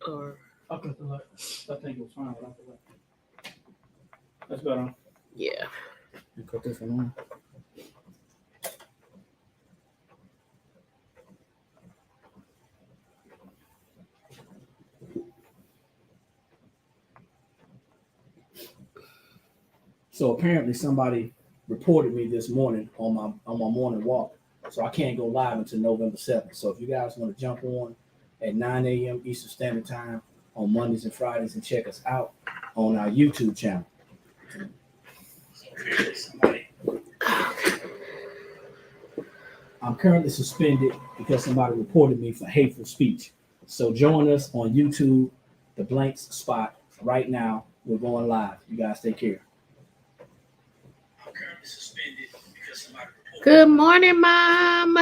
Or I think it was fine without the left. That's better. yeah. You cut this one on. So apparently somebody reported me this morning on my morning walk. So I can't go live until November 7th. So if you guys want to jump on at 9 a.m. Eastern Standard Time on Mondays and Fridays and check us out on our YouTube channel. I'm currently suspended because somebody reported me for hateful speech. So join us on YouTube, the Blanks spot right now. We're going live. You guys take care. I'm currently suspended because somebody reported. Good morning, Mom.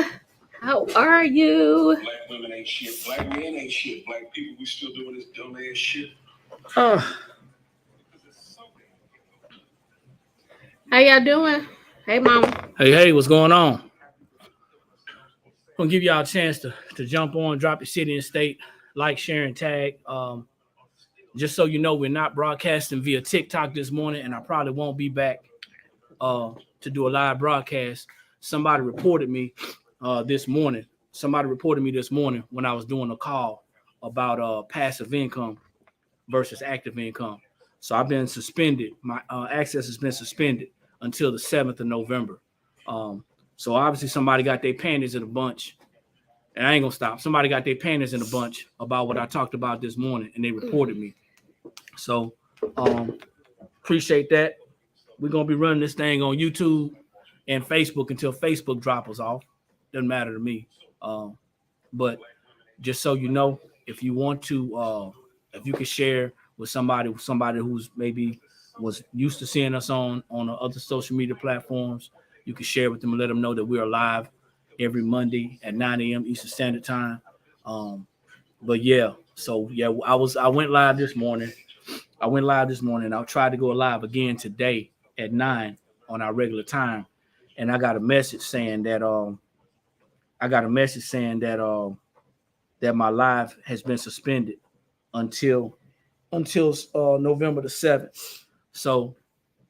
How are you? Black women ain't shit. Black men ain't shit. Black people, we still doing this dumb ass shit. How y'all doing? Hey, Mom. Hey, what's going on? I'm gonna give y'all a chance to jump on, drop your city and state, like, share, and tag. Just so you know, we're not broadcasting via TikTok this morning, and I probably won't be back to do a live broadcast. Somebody reported me this morning. Somebody reported me this morning when I was doing a call about passive income versus active income. So I've been suspended. My access has been suspended until the 7th of November. So obviously somebody got their panties in a bunch, and I ain't gonna stop. Somebody got their panties in a bunch about what I talked about this morning, and they reported me. So appreciate that. We're gonna be running this thing on YouTube and Facebook until Facebook drops us off. Doesn't matter to me. But just so you know, if you want to, if you can share with somebody who's maybe was used to seeing us on other social media platforms, you can share with them and let them know that we're live every Monday at 9 a.m. Eastern Standard Time. But yeah, so yeah, I went live this morning. I'll try to go live again today at 9 on our regular time. And I got a message saying that that my live has been suspended until November the 7th. So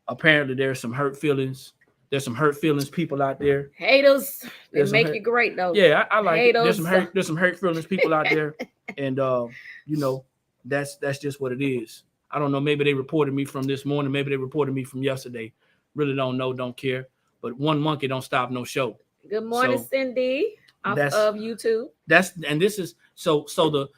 apparently there's some hurt feelings. There's some hurt feelings people out there. Haters, they make you great though. Yeah, I like haters. it. There's some hurt feelings people out there, and you know, that's just what it is. I don't know. Maybe they reported me from this morning. Maybe they reported me from yesterday. Really don't know. Don't care. But one monkey don't stop no show. Good morning, Cindy, of YouTube. This is so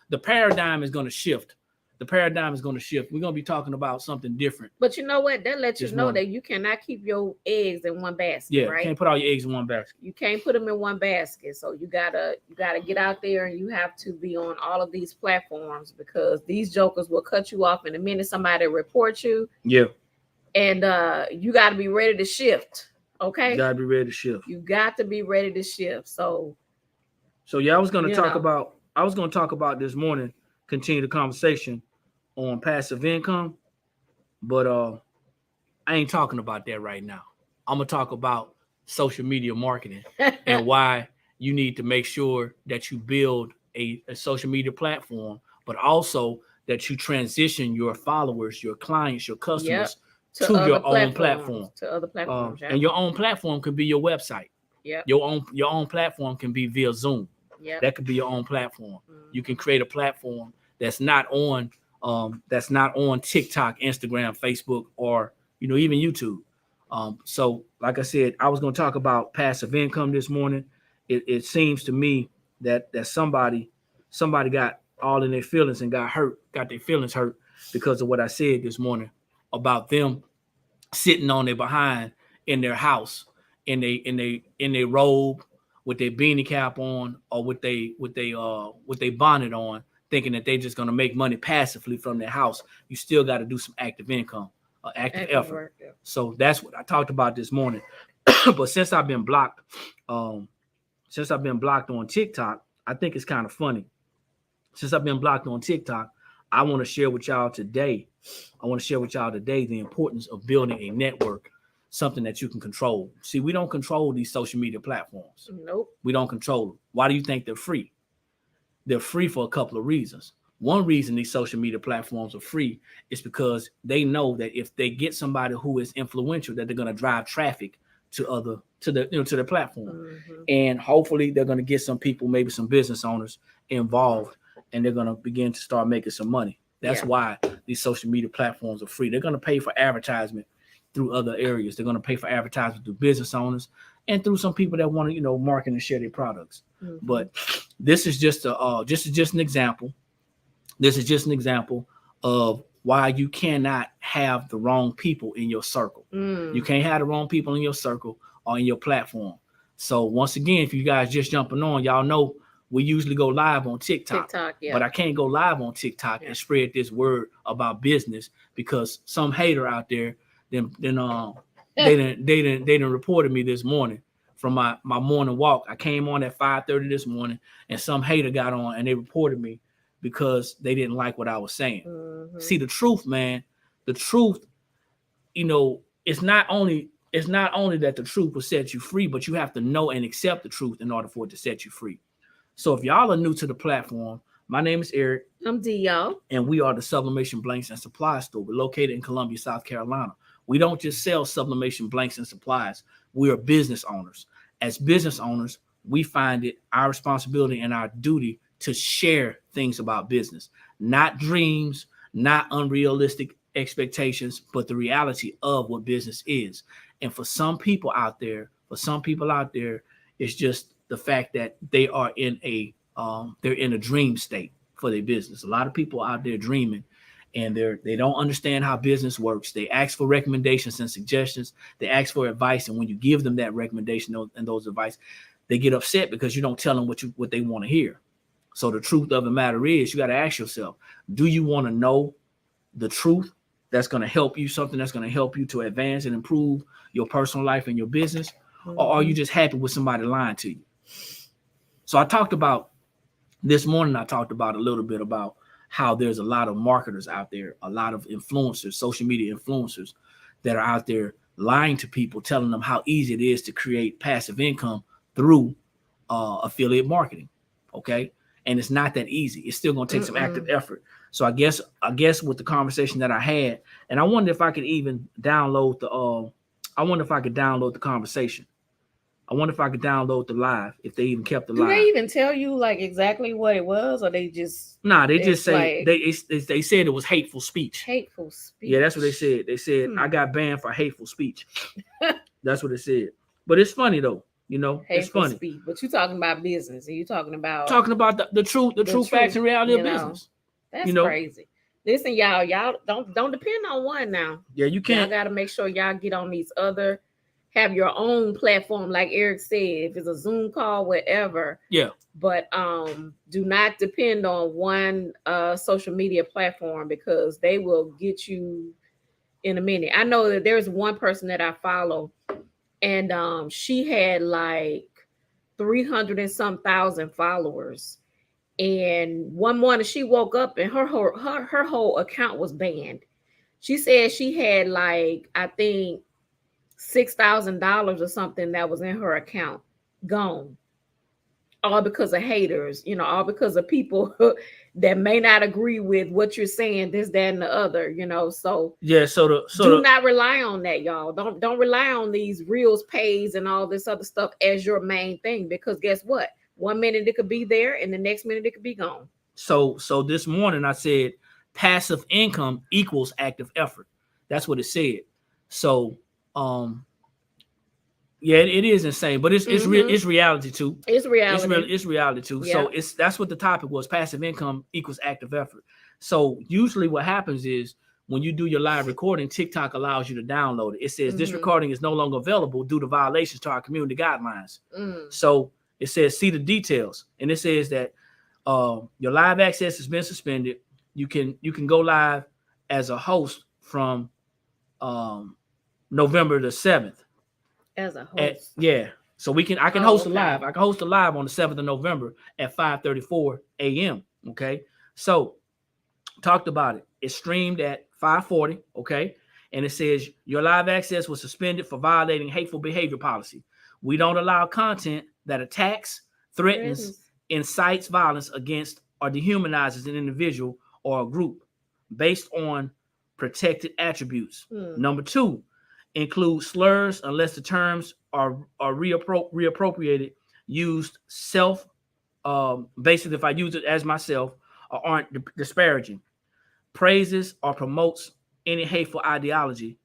the paradigm is going to shift. The paradigm is going to shift. We're going to be talking about something different. But you know what? That lets you know that you cannot keep your eggs in one basket. Yeah, right? You can't put all your eggs in one basket. You can't put them in one basket. So you gotta get out there, and you have to be on all of these platforms, because these jokers will cut you off in a minute somebody reports you. Yeah. And you got to be ready to shift. Okay. You got to be ready to shift. You got to be ready to shift. So yeah, I was going to talk about this morning, continue the conversation on passive income, but I ain't talking about that right now. I'm gonna talk about social media marketing and why you need to make sure that you build a social media platform, but also that you transition your followers, your clients, your customers to your own platform. To other platforms. And your own platform can be your website. Yeah. Your own platform can be via Zoom. Yeah. That could be your own platform. Mm-hmm. You can create a platform that's not on TikTok, Instagram, Facebook, or even YouTube. So like I said, I was going to talk about passive income this morning. It seems to me that somebody got all in their feelings and got their feelings hurt because of what I said this morning about them sitting on their behind in their house in their robe with their beanie cap on, or with they bonnet on, thinking that they're just going to make money passively from their house. You still got to do some active income, active effort. Work, yeah. So that's what I talked about this morning. But since I've been blocked on TikTok, I think it's kind of funny. Since I've been blocked on TikTok, I want to share with y'all today the importance of building a network, something that you can control. See, we don't control these social media platforms. Nope. We don't control them. Why do you think they're free? They're free for a couple of reasons. One reason these social media platforms are free is because they know that if they get somebody who is influential, that they're going to drive traffic to the platform. Mm-hmm. And hopefully they're going to get some people, maybe some business owners involved, and they're going to begin to start making some money. That's why these social media platforms are free. They're going to pay for advertisement through other areas. They're going to pay for advertisement through business owners and through some people that want to, market and share their products. Mm-hmm. But this is just an example. This is just an example of why you cannot have the wrong people in your circle. You can't have the wrong people in your circle or in your platform. So once again, if you guys just jumping on, y'all know we usually go live on TikTok, but I can't go live on TikTok and spread this word about business because some hater out there they didn't reported me this morning from my morning walk. I came on at 5:30 this morning, and some hater got on and they reported me because they didn't like what I was saying. Mm-hmm. See, the truth, man, the truth, it's not only that the truth will set you free, but you have to know and accept the truth in order for it to set you free. So if y'all are new to the platform, my name is Eric. I'm D, y'all. And we are the Sublimation Blanks and Supply Store. We're located in Columbia, South Carolina. We don't just sell sublimation blanks and supplies. We are business owners. As business owners, we find it our responsibility and our duty to share things about business, not dreams, not unrealistic expectations, but the reality of what business is. And for some people out there, it's just the fact that they are in a dream state for their business. A lot of people out there dreaming, and they don't understand how business works. They ask for recommendations and suggestions. They ask for advice, and when you give them that recommendation and those advice, they get upset because you don't tell them what they want to hear. So the truth of the matter is, you got to ask yourself, do you want to know the truth that's going to help you, something that's going to help you to advance and improve your personal life and your business? Mm-hmm. Or are you just happy with somebody lying to you? So I talked about a little bit about how there's a lot of marketers out there, a lot of influencers, social media influencers that are out there lying to people, telling them how easy it is to create passive income through affiliate marketing. Okay. And it's not that easy. It's still going to take some active effort. So I guess with the conversation that I had, and I wonder if I could even download the conversation. I wonder if I could download the live, if they even kept the live. Do they even tell you like exactly what it was, or they just? Nah, they just say they said it was hateful speech. Hateful speech. Yeah, that's what they said. They said I got banned for hateful speech. That's what it said. But it's funny though, hateful it's funny. Speech. But you're talking about business, and you're talking about the truth, facts, and reality of business. That's crazy. Listen, y'all don't depend on one now. Yeah, you can't. Y'all got to make sure y'all get on these other. Have your own platform, like Eric said, if it's a Zoom call, whatever. Yeah. But do not depend on one social media platform because they will get you in a minute. I know that there's one person that I follow, and she had like 300 and some thousand followers. And one morning she woke up and her whole account was banned. She said she had like, I think, $6,000 or something that was in her account gone, all because of haters, all because of people that may not agree with what you're saying, this, that, and the other, so yeah. Do not rely on that, y'all. Don't rely on these reels pays and all this other stuff as your main thing, because guess what? 1 minute it could be there and the next minute it could be gone. So this morning I said passive income equals active effort. That's what it said. So yeah, it is insane, but it's reality too. It's reality. It's reality too. Yeah. So that's what the topic was. Passive income equals active effort. So usually what happens is when you do your live recording, TikTok allows you to download it. It says this recording is no longer available due to violations to our community guidelines. So it says see the details, and it says that your live access has been suspended. You can go live as a host from November the 7th. As a host. So I can host a live. I can host a live on the 7th of November at 5:34 a.m. Okay. So talked about it. It's streamed at 5:40. Okay. And it says your live access was suspended for violating hateful behavior policy. We don't allow content that attacks, threatens, incites violence against or dehumanizes an individual or a group based on protected attributes. Number 2, include slurs unless the terms are reappropriated, used basically if I use it as myself, or aren't disparaging, praises or promotes any hateful ideology.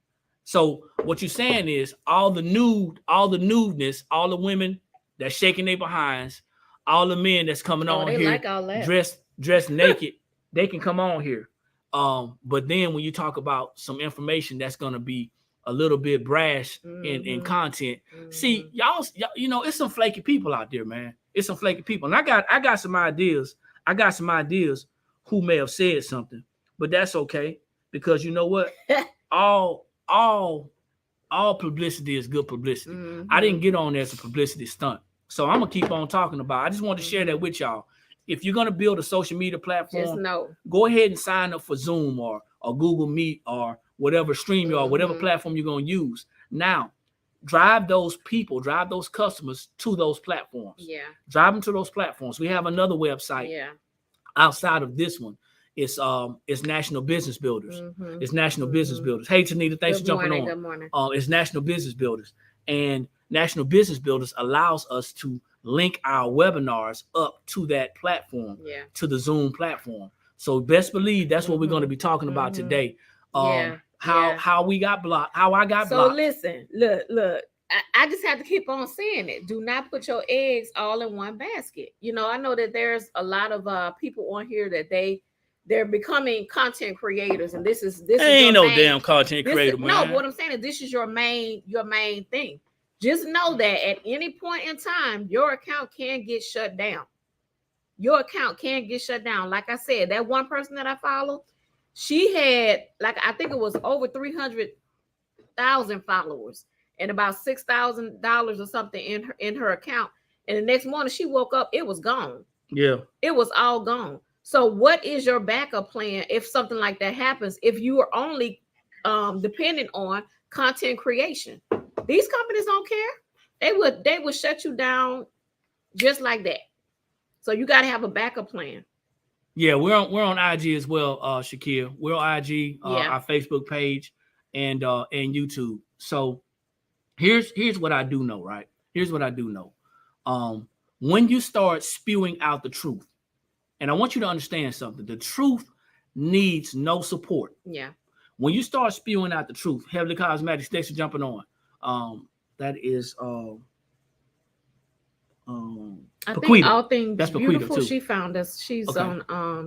So what you're saying is all the nudeness, all the women that's shaking their behinds, all the men that's coming on here like all that. dressed naked, they can come on here. But then when you talk about some information that's gonna be a little bit brash in content, see, y'all, you know, it's some flaky people out there, man. It's some flaky people, and I got some ideas. I got some ideas who may have said something, but that's okay because you know what? all publicity is good publicity. I didn't get on there as a publicity stunt, so I'm gonna keep on talking about it. I just want to share that with y'all. If you're gonna build a social media platform, go ahead and sign up for Zoom or Google Meet or whatever StreamYard, whatever platform you're gonna use. Now, drive those customers to those platforms. Yeah. Drive them to those platforms. We have another website outside of this one. It's National Business Builders. It's National Business Builders. Hey, Tanita, thanks for jumping on. Good morning. It's National Business Builders. And National Business Builders allows us to link our webinars up to that platform, to the Zoom platform. So best believe that's what we're going to be talking about today. How we got blocked, how I got blocked. So listen, look, I just have to keep on saying it. Do not put your eggs all in one basket. You know, I know that there's a lot of people on here that they're becoming content creators, and this is ain't no damn content creator, man. No, what I'm saying is this is your main thing. Just know that at any point in time, your account can get shut down. Your account can get shut down. Like I said, that one person that I follow, she had, like, I think it was over 300,000 followers and about $6,000 or something in her account. And the next morning she woke up, it was gone. Yeah. It was all gone. So what is your backup plan if something like that happens? If you are only dependent on content creation, these companies don't care. They would shut you down just like that. So you got to have a backup plan. Yeah, we're on IG as well, Shakir. We're on IG, our Facebook page, and YouTube. So here's what I do know, right? Here's what I do know. When you start spewing out the truth, and I want you to understand something, the truth needs no support. Yeah. When you start spewing out the truth, Heavenly Cosmetics, thanks for jumping on. That is I Paquita. think All Things That's Beautiful. Too. She found us. She's on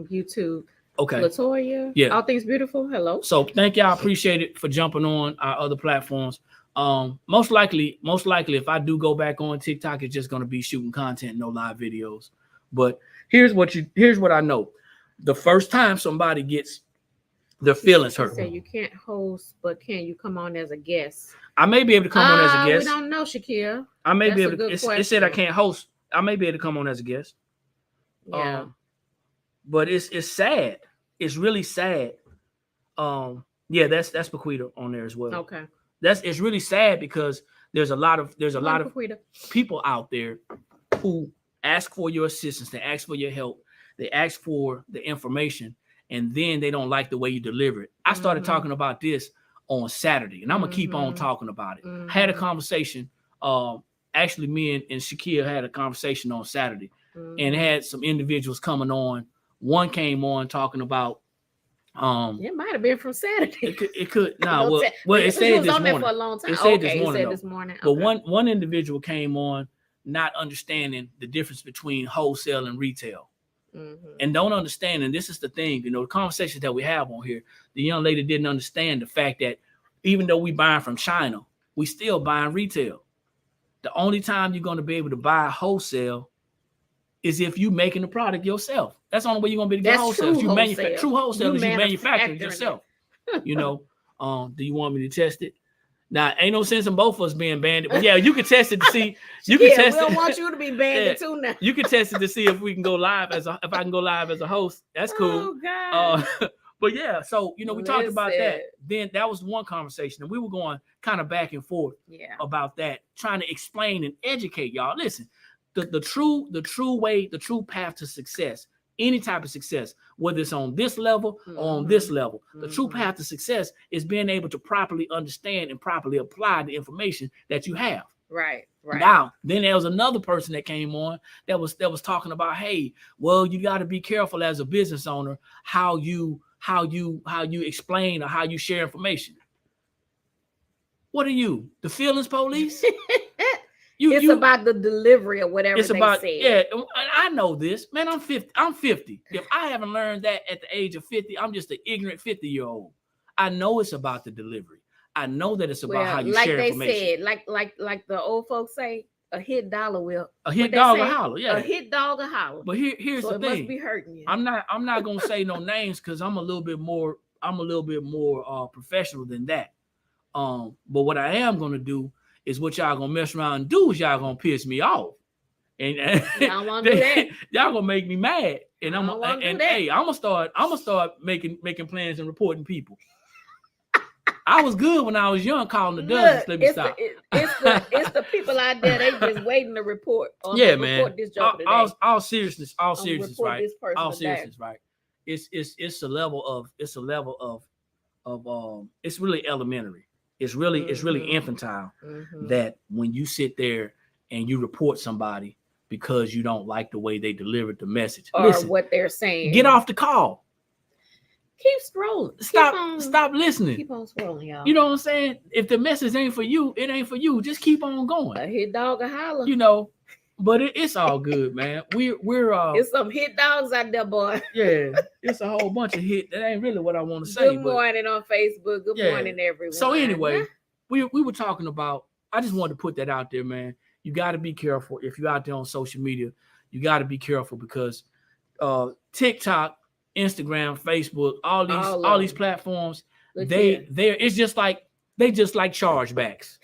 YouTube. Okay. Latoya. Yeah. All Things Beautiful. Hello. So thank y'all. Appreciate it for jumping on our other platforms. Most likely, if I do go back on TikTok, it's just gonna be shooting content, no live videos. But here's what I know. The first time somebody gets their feelings hurt. Say you can't host, but can you come on as a guest? I may be able to come on as a guest. We don't know, Shakira. I may be able to. It said I can't host. I may be able to come on as a guest. Yeah. But it's sad. It's really sad. Yeah, that's Paquita on there as well. Okay. It's really sad because there's a lot of people out there who ask for your assistance, they ask for your help, they ask for the information, and then they don't like the way you deliver it. I started talking about this on Saturday, and I'm gonna keep on talking about it. I had a conversation. Actually, me and Shakir had a conversation on Saturday, and had some individuals coming on. One came on talking about. It might have been from Saturday. It could no. Well, it said this morning. For a long time. It said Okay, this morning. But one individual came on not understanding the difference between wholesale and retail, and don't understand. And this is the thing, the conversations that we have on here. The young lady didn't understand the fact that even though we buying from China, we still buying retail. The only time you're going to be able to buy wholesale is if you making the product yourself. That's the only way you're going to be able to get wholesale. True wholesale is you manufacture it yourself. Do you want me to test it? Now, ain't no sense in both of us being banded, but yeah, you can test it to see. You can test it. We don't want you to be banded too now. You can test it to see if we can go live if I can go live as a host. That's cool. Oh God. But yeah, so we talked about that. Then that was one conversation, and we were going kind of back and forth about that, trying to explain and educate y'all. Listen, the true way, the true path to success any type of success, whether it's on this level or on this level. The true path to success is being able to properly understand and properly apply the information that you have. Right. Now, then there was another person that came on that was talking about, hey, well, you got to be careful as a business owner how you explain or how you share information. What are you, the feelings police? It's about the delivery or whatever it's they about, said. Yeah, I know this. Man, I'm 50. If I haven't learned that at the age of 50, I'm just an ignorant 50-year-old. I know it's about the delivery. I know that it's about how you share information. Like they said, like the old folks say, a hit dollar will. A hit dog will holler, yeah. A hit dog will holler. But here's the thing. It must be hurting you. I'm not gonna say no names because I'm a little bit more professional than that. But what I am gonna do is what y'all gonna mess around and do is y'all gonna piss me off. And y'all want to do that. Y'all gonna make me mad. And I'm gonna start making plans and reporting people. I was good when I was young calling the dozens. Let me stop. It's the people out there, they just waiting to report. Man. This job today. All seriousness, right? All seriousness, right? It's a level of it's really elementary. It's really infantile that when you sit there and you report somebody because you don't like the way they delivered the message or what they're saying, get off the call. Keep scrolling. Stop listening. Keep on scrolling, y'all. You know what I'm saying? If the message ain't for you, it ain't for you. Just keep on going. A hit dog a holler. You know, but it's all good, man. We're it's some hit dogs out there, boy. Yeah, it's a whole bunch of hit. That ain't really what I want to say. Good morning on Facebook. Good morning, everyone. So anyway, we were talking about. I just wanted to put that out there, man. You got to be careful if you're out there on social media. You got to be careful because TikTok, Instagram, Facebook, all these platforms, it's just like they just like chargebacks.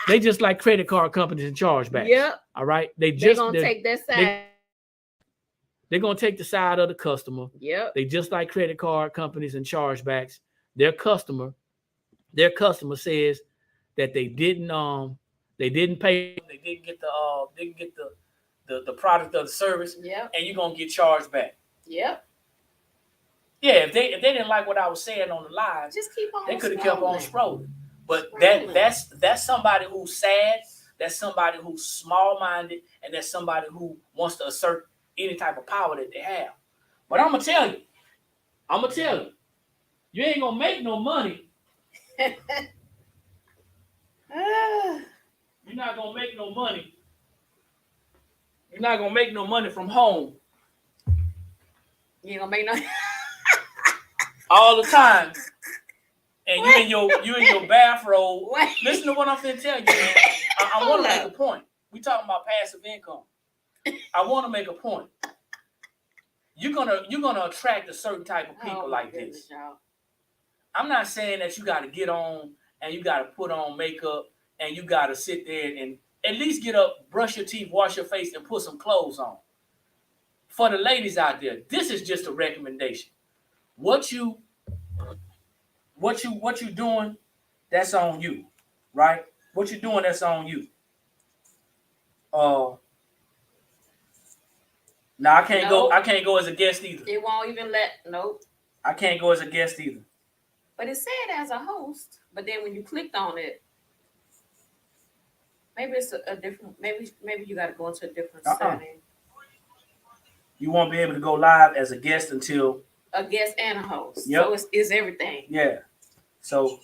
They just like credit card companies and chargebacks. Yep. All right. They're gonna take that side. They're gonna take the side of the customer. Yep. They just like credit card companies and chargebacks. Their customer says that they didn't pay, they didn't get the product or the service. Yep. And you're gonna get charged back. Yep. Yeah, if they didn't like what I was saying on the live, just keep on. They could have kept on scrolling. But that's somebody who's sad. That's somebody who's small-minded, and that's somebody who wants to assert any type of power that they have. But I'm gonna tell you, you ain't gonna make no money. You're not gonna make no money. You're not gonna make no money from home. You ain't gonna make no. All the time, and you in your bathrobe. Listen to what I'm finna tell you, man. I want to make a point. We talking about passive income. I want to make a point. You're gonna attract a certain type of people like this. Y'all. I'm not saying that you got to get on and you got to put on makeup and you got to sit there and at least get up, brush your teeth, wash your face, and put some clothes on. For the ladies out there, this is just a recommendation. What you doing, that's on you, right? What you doing, that's on you. Now I can't go as a guest either. It won't even nope. I can't go as a guest either. But it said as a host, but then when you clicked on it, maybe it's a different. Maybe you got to go into a different setting. You won't be able to go live as a guest until a guest and a host. Yep. So it's everything. Yeah. So.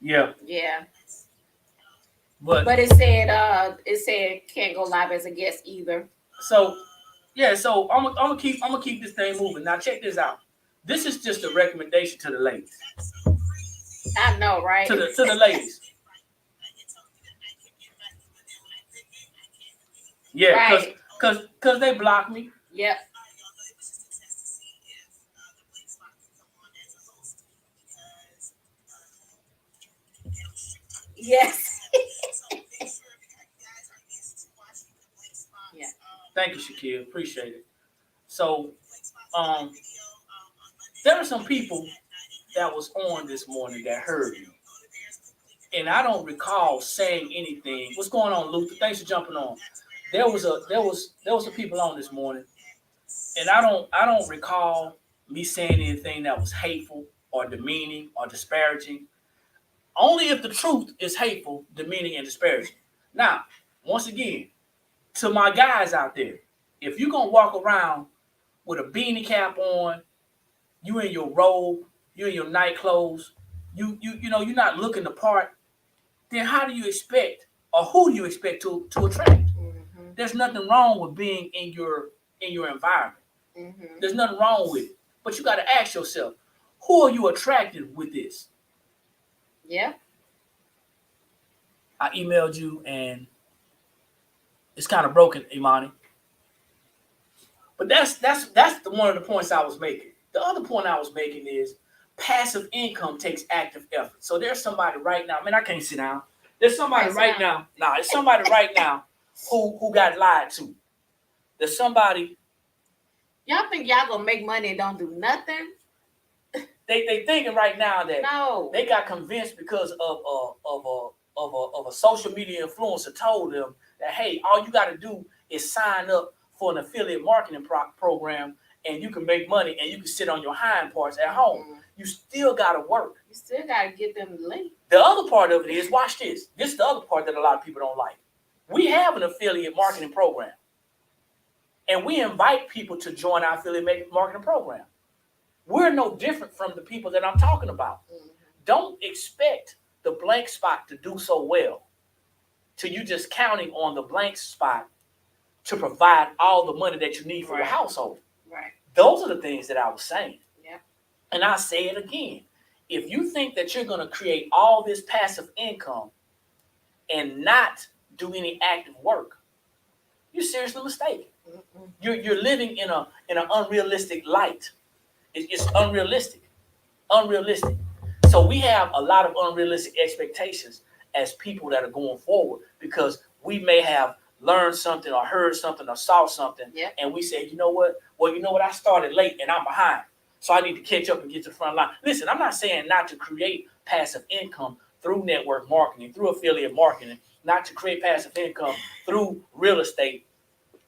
Yeah. Yeah. But it said can't go live as a guest either. So yeah, so I'm gonna keep this thing moving. Now check this out. This is just a recommendation to the ladies. I know, right? To the ladies. Yeah, right. Cause they block me. Yep. Yes. Yeah. Thank you, Shaquille. Appreciate it. So, there are some people that was on this morning that heard me. and I don't recall saying anything. What's going on, Luther? Thanks for jumping on. There was some people on this morning, and I don't recall me saying anything that was hateful or demeaning or disparaging. Only if the truth is hateful, demeaning, and disparaging. Now, once again, to my guys out there, if you're gonna walk around with a beanie cap on, you in your robe, you in your night clothes, you know you're not looking the part, then how do you expect, or who do you expect to attract? Mm-hmm. There's nothing wrong with being in your environment. Mm-hmm. There's nothing wrong with it. But you got to ask yourself, who are you attracted with this? Yeah. I emailed you and it's kind of broken, Imani. But that's one of the points I was making. The other point I was making is passive income takes active effort. So there's somebody right now. Man, I can't sit down. There's somebody right now. There's somebody right now who got lied to. There's somebody. Y'all think y'all gonna make money and don't do nothing? They thinking right now that they got convinced because of a social media influencer told them that, hey, all you got to do is sign up for an affiliate marketing program and you can make money and you can sit on your hind parts at home. Mm-hmm. You still got to work. You still got to get them link. The other part of it is, watch this. This is the other part that a lot of people don't like. We have an affiliate marketing program. And we invite people to join our affiliate marketing program. We're no different from the people that I'm talking about. Mm-hmm. Don't expect the blank spot to do so well till you just counting on the blank spot to provide all the money that you need for your household. Right. Those are the things that I was saying. Yeah. And I say it again. If you think that you're going to create all this passive income and not do any active work, you're seriously mistaken. Mm-hmm. You're living in an unrealistic light. It's unrealistic. Unrealistic. So we have a lot of unrealistic expectations as people that are going forward because we may have learned something or heard something or saw something, and we say, you know what? Well, you know what? I started late and I'm behind, so I need to catch up and get to the front line. Listen, I'm not saying not to create passive income through network marketing, through affiliate marketing, not to create passive income through real estate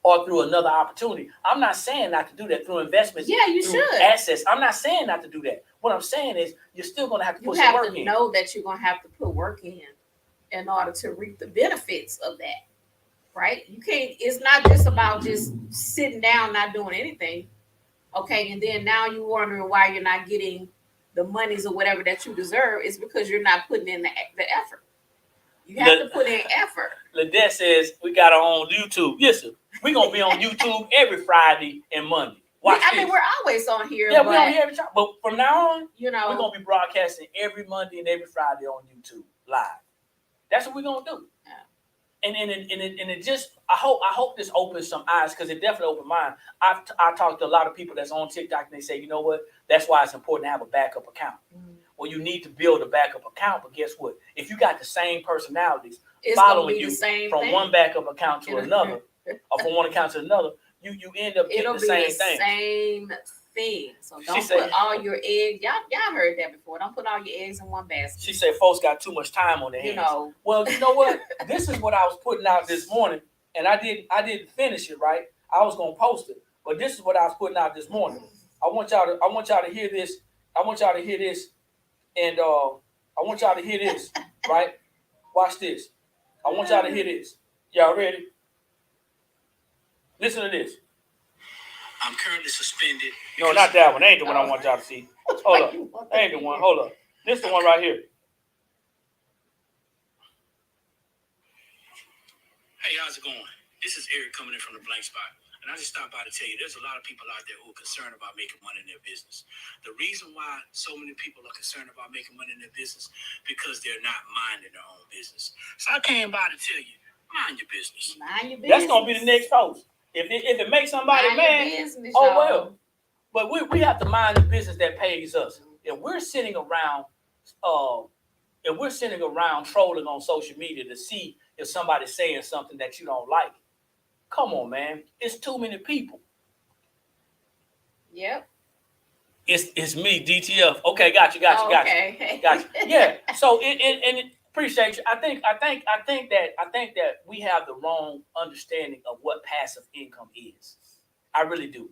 or through another opportunity. I'm not saying not to do that through investments. Yeah, you should. Assets. I'm not saying not to do that. What I'm saying is you're still going to have to put some work in. You have to know that you're going to have to put work in order to reap the benefits of that, right? You can't, it's not just about just sitting down, not doing anything, okay? And then now you're wondering why you're not getting the monies or whatever that you deserve. It's because you're not putting in the effort. You have to put in effort. Ladette says we got our own YouTube. Yes, sir. We're going to be on YouTube every Friday and Monday. I mean, we're always on here. Yeah, we're on here every time. But from now on, you know, we're going to be broadcasting every Monday and every Friday on YouTube live. That's what we're going to do. Yeah. And it just, I hope this opens some eyes because it definitely opened mine. I talked to a lot of people that's on TikTok and they say, you know what? That's why it's important to have a backup account. Mm-hmm. Well, you need to build a backup account, but guess what? If you got the same personalities following you from one backup account to another, or from one account to another, you end up getting the same thing. Same thing. So don't put all your eggs. Y'all heard that before. Don't put all your eggs in one basket. She said folks got too much time on their hands. Well, you know what? This is what I was putting out this morning, and I didn't finish it right. I was gonna post it, but this is what I was putting out this morning. I want y'all to hear this. I want y'all to hear this, and I want y'all to hear this, right? Watch this. I want y'all to hear this. Y'all ready? Listen to this. I'm currently suspended. No, not that one. That ain't the one I want y'all to see. Hold up. That ain't the one. Hold up. This is the one right here. Hey, how's it going? This is Eric coming in from the blank spot. And I just stopped by to tell you there's a lot of people out there who are concerned about making money in their business. The reason why so many people are concerned about making money in their business because they're not minding their own business. So I came by to tell you, mind your business. Mind your business. That's going to be the next post. If it makes somebody mad, business, well. But we have to mind the business that pays us. If we're sitting around, trolling on social media to see if somebody's saying something that you don't like, come on, man. It's too many people. Yep. It's me, DTF. Okay, got you. Okay. Got you. Yeah. So Appreciate you. I think that we have the wrong understanding of what passive income is. I really do.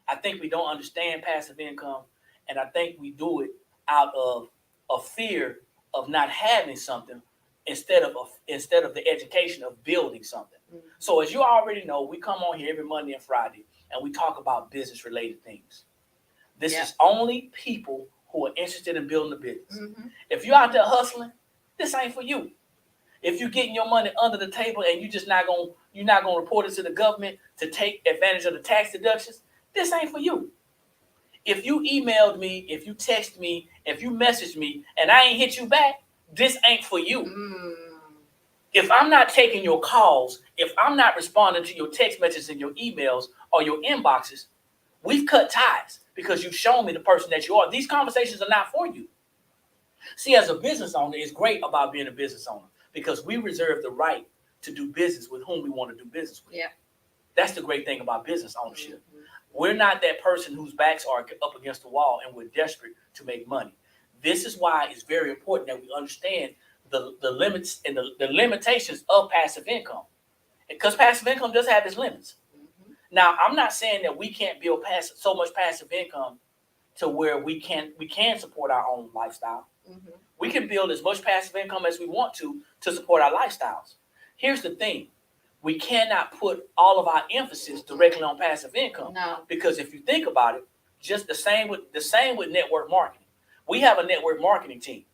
I think we don't understand passive income, and I think we do it out of a fear of not having something instead of the education of building something. Mm-hmm. So as you already know, we come on here every Monday and Friday, and we talk about business related things. This is only people who are interested in building a business. Mm-hmm. If you're out there hustling, this ain't for you. If you're getting your money under the table and you're not gonna report it to the government to take advantage of the tax deductions, this ain't for you. If you emailed me, if you text me, if you messaged me, and I ain't hit you back, this ain't for you. If I'm not taking your calls, if I'm not responding to your text messages and your emails or your inboxes, we've cut ties because you've shown me the person that you are. These conversations are not for you. See, as a business owner, it's great about being a business owner because we reserve the right to do business with whom we want to do business with. Yeah. That's the great thing about business ownership. Mm-hmm. We're not that person whose backs are up against the wall and we're desperate to make money. This is why it's very important that we understand the limits and the limitations of passive income. Because passive income does have its limits. Mm-hmm. Now, I'm not saying that we can't build so much passive income to where we can support our own lifestyle. Mm-hmm. We can build as much passive income as we want to support our lifestyles. Here's the thing. We cannot put all of our emphasis directly on passive income. No. Because if you think about it, just the same with network marketing. We have a network marketing team.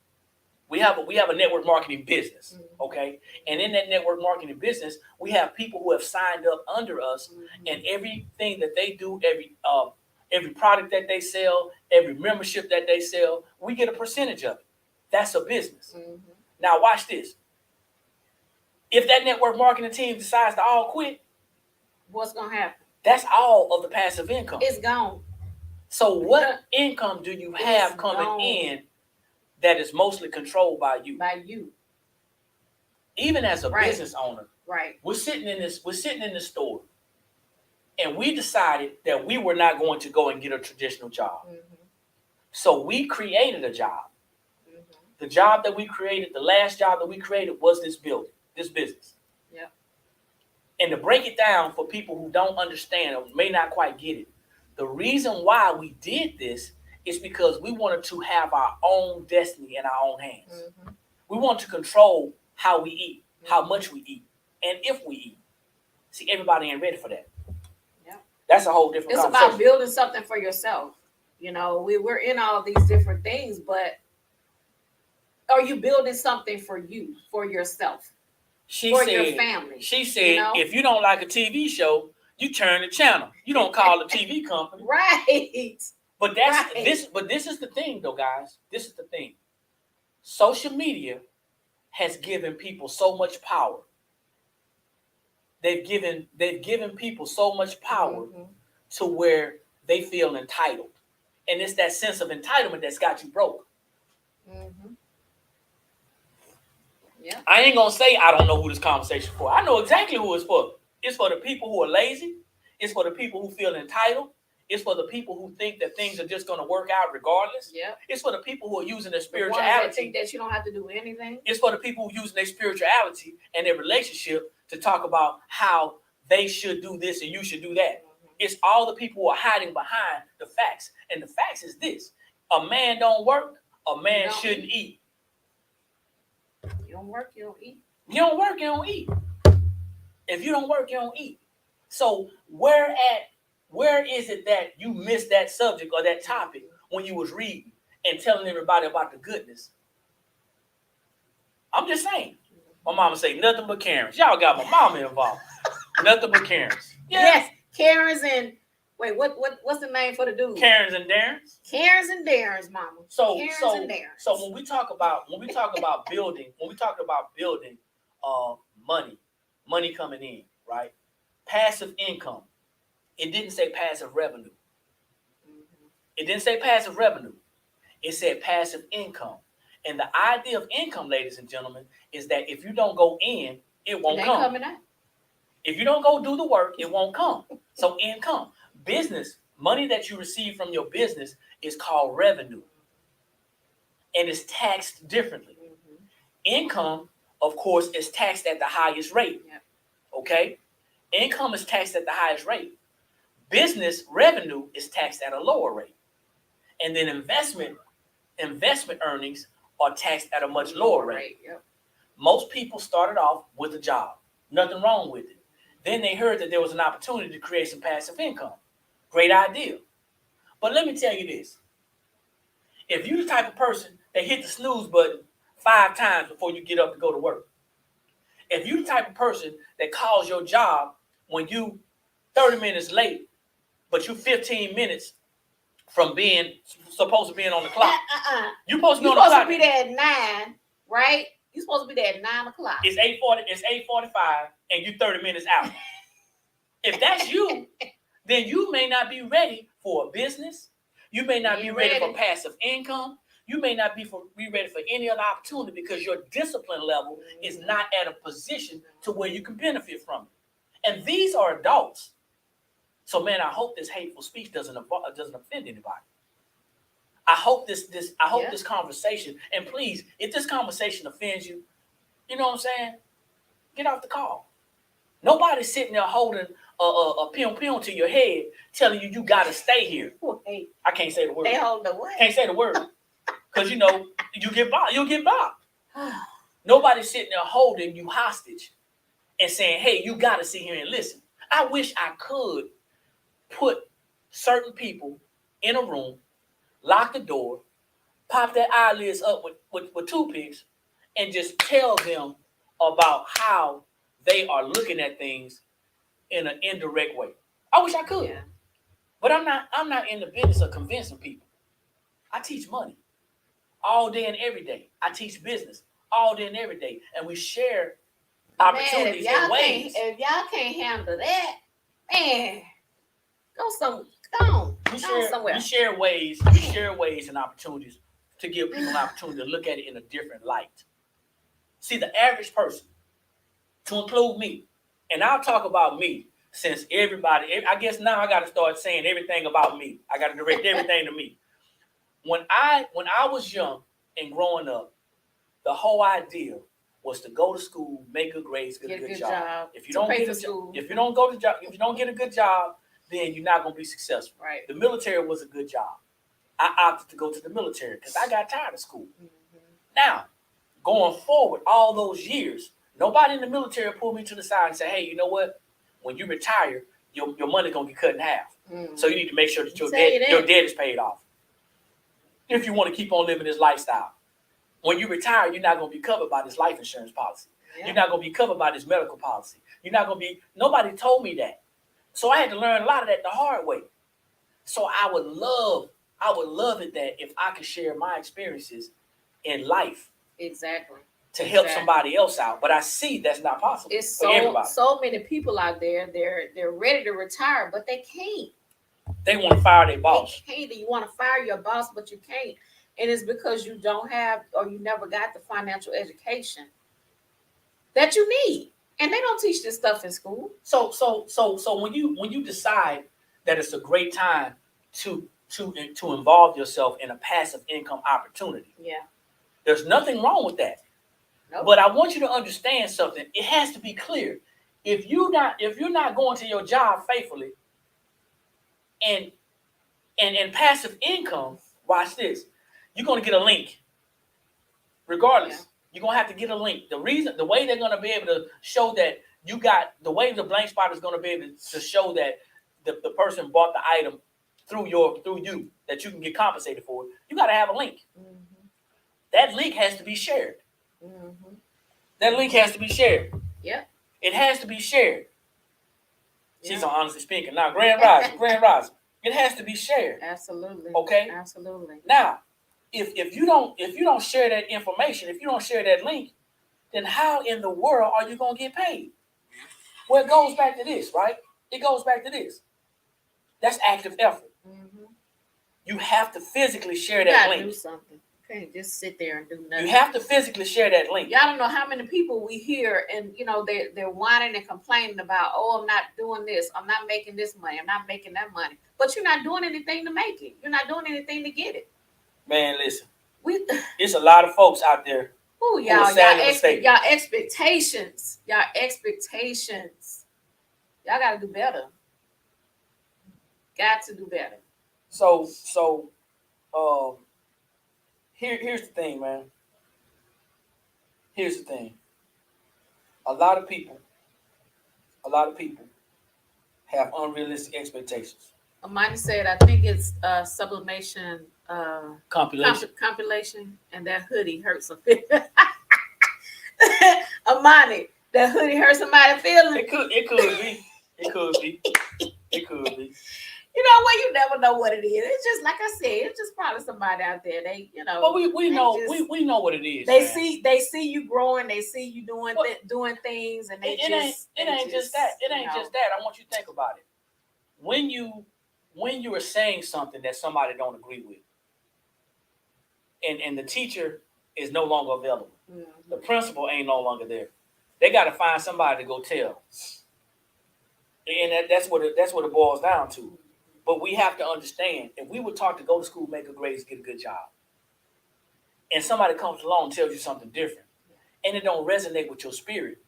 We have a network marketing business, okay? And in that network marketing business, we have people who have signed up under us, and everything that they do, every product that they sell, every membership that they sell, we get a percentage of it. That's a business. Mm-hmm. Now watch this. If that network marketing team decides to all quit, what's going to happen? That's all of the passive income. It's gone. So what income do you have coming in that is mostly controlled by you? By you. Even as a business owner, right? We're sitting in the store, and we decided that we were not going to go and get a traditional job. Mm-hmm. So we created a job. Mm-hmm. The job that we created, the last job that we created was this building, this business. Yeah. And to break it down for people who don't understand or may not quite get it, the reason why we did this is because we wanted to have our own destiny in our own hands. Mm-hmm. We want to control how we eat, how much we eat, and if we eat. See, everybody ain't ready for that. Yeah. That's a whole different conversation. It's about building something for yourself. You know, we're in all these different things, but are you building something for you, for yourself, your family? She said, if you don't like a TV show, you turn the channel. You don't call the TV company. Right. But this is the thing though, guys. This is the thing. Social media has given people so much power. They've given people so much power to where they feel entitled. And it's that sense of entitlement that's got you broke. Mm-hmm. Yeah. I ain't gonna say I don't know who this conversation for. I know exactly who it's for. It's for the people who are lazy. It's for the people who feel entitled. It's for the people who think that things are just going to work out regardless. Yeah. It's for the people who are using their spirituality. The ones that think that you don't have to do anything. It's for the people who are using their spirituality and their relationship to talk about how they should do this and you should do that. Mm-hmm. It's all the people who are hiding behind the facts. And the facts is this. A man don't work, a man shouldn't eat. You don't work, you don't eat. You don't work, you don't eat. If you don't work, you don't eat. So where is it that you missed that subject or that topic when you was reading and telling everybody about the goodness? I'm just saying. My mama say nothing but Karens. Y'all got my mama involved. Nothing but Karens. Yes, Karens and what's the name for the dude? Karens and Darrens. Karens and Darrens, mama. So when we talk about building, money coming in, right? Passive income. It didn't say passive revenue. Mm-hmm. It didn't say passive revenue. It said passive income. And the idea of income, ladies and gentlemen, is that if you don't go in, it won't come. Coming out. If you don't go do the work, it won't come. So income. Business, money that you receive from your business is called revenue. And it's taxed differently. Mm-hmm. Income, of course, is taxed at the highest rate. Yep. Okay? Income is taxed at the highest rate. Business revenue is taxed at a lower rate. And then investment earnings are taxed at a much lower rate. Yep. Most people started off with a job. Nothing wrong with it. Then they heard that there was an opportunity to create some passive income. Great idea. But let me tell you this. If you're the type of person that hit the snooze button 5 times before you get up to go to work, if you're the type of person that calls your job when you 30 minutes late, but you 15 minutes from being supposed to be on the clock. You're supposed to be on the clock. You're supposed to be there at 9, right? You're supposed to be there at 9 o'clock. It's 8:40. It's 8:45, and you're 30 minutes out. If that's you, then you may not be ready for a business. You may not be ready for passive income. You may not be ready for any other opportunity because your discipline level is not at a position to where you can benefit from it. And these are adults. So, man, I hope this hateful speech doesn't offend anybody. I hope this conversation, and please, if this conversation offends you, you know what I'm saying? Get off the call. Nobody's sitting there holding a pion to your head, telling you gotta stay here. Wait, I can't say the word. they hold the what? Can't say the word because you get bopped. You'll get bopped. Nobody's sitting there holding you hostage and saying, "Hey, you gotta sit here and listen." I wish I could put certain people in a room, lock the door, pop their eyelids up with toothpicks, and just tell them about how they are looking at things in an indirect way. I wish I could. Yeah. But I'm not in the business of convincing people. I teach money all day and every day. I teach business all day and every day. And we share opportunities and ways. If y'all can't handle that, man, go somewhere. We share ways and opportunities to give people an opportunity to look at it in a different light. See, the average person, to include me, and I'll talk about me since everybody, I guess now I got to start saying everything about me. I got to direct everything to me. When I was young and growing up, the whole idea was to go to school, make good grades, get a good job. If you don't get a job, if you don't get a good job, then you're not going to be successful. Right. The military was a good job. I opted to go to the military because I got tired of school. Mm-hmm. Now, going forward, all those years, nobody in the military pulled me to the side and said, "Hey, you know what? When you retire, your money's going to get cut in half. Mm-hmm. So you need to make sure that your debt is paid off. If you want to keep on living this lifestyle. When you retire, you're not going to be covered by this life insurance policy. Yeah. You're not going to be covered by this medical policy. Nobody told me that. So I had to learn a lot of that the hard way. So I would love it that if I could share my experiences in life. Exactly. To help somebody else out. But I see that's not possible. It's so many people out there, they're ready to retire, but they can't. They want to fire their boss. They can't. You want to fire your boss, but you can't. And it's because you don't have or you never got the financial education that you need. And they don't teach this stuff in school. So when you decide that it's a great time to involve yourself in a passive income opportunity. Yeah. There's nothing wrong with that. Nope. But I want you to understand something. It has to be clear. If you're not going to your job faithfully and passive income, watch this. You're going to get a link. Regardless, you're going to have to get a link. The way they're going to be able to show that you got, the way the blank spot is going to be able to show that the person bought the item through you, that you can get compensated for it, you got to have a link. Mm-hmm. That link has to be shared. Mm-hmm. That link has to be shared. Yep. It has to be shared. She's on honestly speaking. Now, Grand Rising. It has to be shared. Absolutely. Okay? Absolutely. Now, if you don't share that information, if you don't share that link, then how in the world are you going to get paid? Well, it goes back to this, right? It goes back to this. That's active effort. Mm-hmm. You have to physically share that link. Do something. You can't just sit there and do nothing. You have to physically share that link. Y'all don't know how many people we hear, and they're whining and complaining about, I'm not doing this, I'm not making this money, I'm not making that money. But you're not doing anything to make it. You're not doing anything to get it. Man, listen. It's a lot of folks out there Ooh, who y'all, was sadly mistaken. y'all expectations. Y'all gotta do better. Got to do better. So here's the thing, man. Here's the thing. A lot of people have unrealistic expectations. Amani said, I think it's sublimation compilation, and that hoodie hurts a feeling. Amani, that hoodie hurt somebody's feeling. It could be. You know what? You never know what it is. It's just like I said. It's just probably somebody out there. They, you know. But we know just, we know what it is. They man. see you growing. They see you doing things, and they it ain't just that. It ain't just that. I want you to think about it. When you are saying something that somebody don't agree with, and the teacher is no longer available, the principal ain't no longer there. They got to find somebody to go tell, and that's what it boils down to. But we have to understand, if we were taught to go to school, make good grades, get a good job, and somebody comes along and tells you something different, and it don't resonate with your spirit,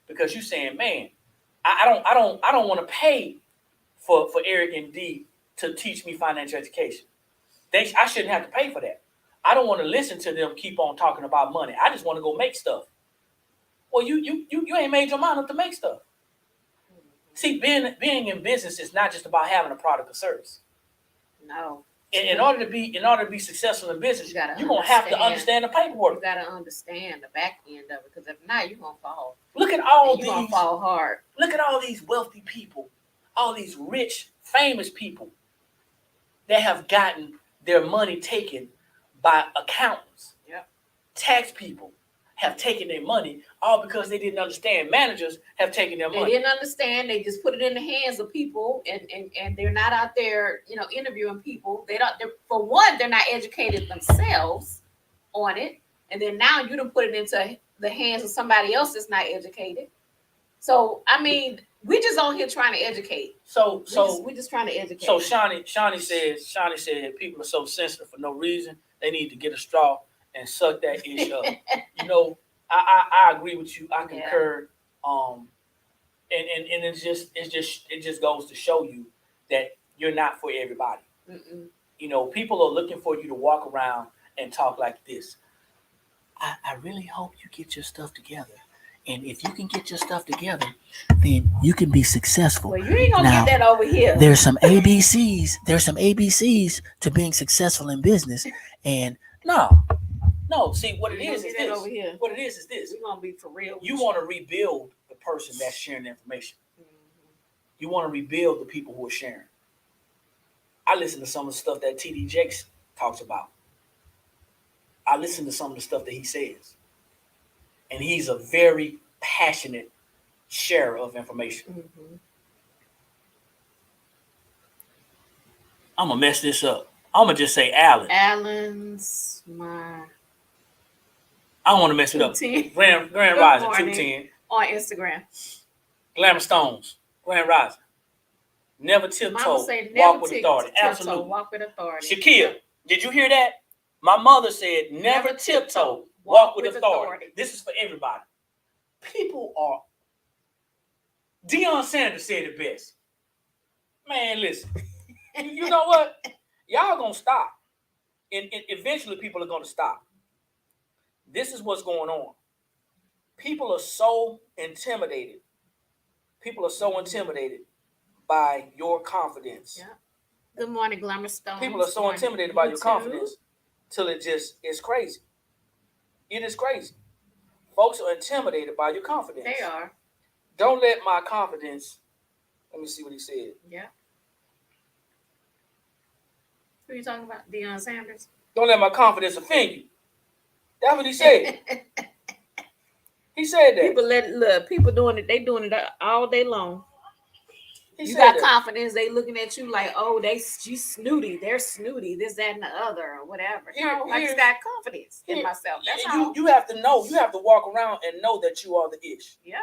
because you're saying, man, I don't want to pay for Eric and Dee to teach me financial education. I shouldn't have to pay for that. I don't want to listen to them keep on talking about money. I just want to go make stuff. Well, you ain't made your mind up to make stuff. See, being in business is not just about having a product or service. No. In order to be successful in business, you're gonna have to understand the paperwork. You gotta understand the back end of it, because if not, you're gonna fall. Look at all these. You're gonna fall hard. Look at all these wealthy people, all these rich, famous people that have gotten their money taken by accountants. Yep. Tax people have taken their money, all because they didn't understand. Managers have taken their money. They didn't understand. They just put it in the hands of people, and they're not out there, interviewing people. For one, they're not educated themselves on it, and then now you done put it into the hands of somebody else that's not educated. So I mean, we just on here trying to educate. We just trying to educate. So Shawnee said people are so sensitive for no reason. They need to get a straw and suck that ish up. I agree with you. I concur. And it just goes to show you that you're not for everybody. Mm-mm. People are looking for you to walk around and talk like this. I really hope you get your stuff together. And if you can get your stuff together, then you can be successful. Well, you ain't gonna get that over here. There's some ABCs. There's some ABCs to being successful in business. And no. See, what it is this. Over here. What it is this. We're gonna be for real. You want to rebuild the person that's sharing the information. Mm-hmm. You want to rebuild the people who are sharing. I listen to some of the stuff that T.D. Jakes talks about. I listen to some of the stuff that he says. And he's a very passionate sharer of information. Mm-hmm. I'm going to mess this up. I'm going to just say Allen. Allen's my... I don't want to mess it up. Grand Rising, 210. On Instagram. Glamour Stones, Grand Rising. Never tiptoe, walk with authority. Absolutely. Walk with authority. Shakia, did you hear that? My mother said, never tiptoe, walk with authority. This is for everybody. People are... Deion Sanders said it best. Man, listen. You know what? Y'all going to stop. And eventually people are going to stop. This is what's going on. People are so intimidated. People are so intimidated by your confidence. Yeah. Good morning, Glamour Stones. People are so intimidated by your confidence till it just is crazy. It is crazy. Folks are intimidated by your confidence. They are. Don't let my confidence... Let me see what he said. Yeah. Who are you talking about? Deion Sanders? Don't let my confidence offend you. That's what he said. He said that. People doing it. They doing it all day long. You got confidence. They looking at you like, oh, she's snooty. They're snooty. This, that, and the other, or whatever. I just got confidence in myself. That's all. You have to know. You have to walk around and know that you are the ish. Yeah.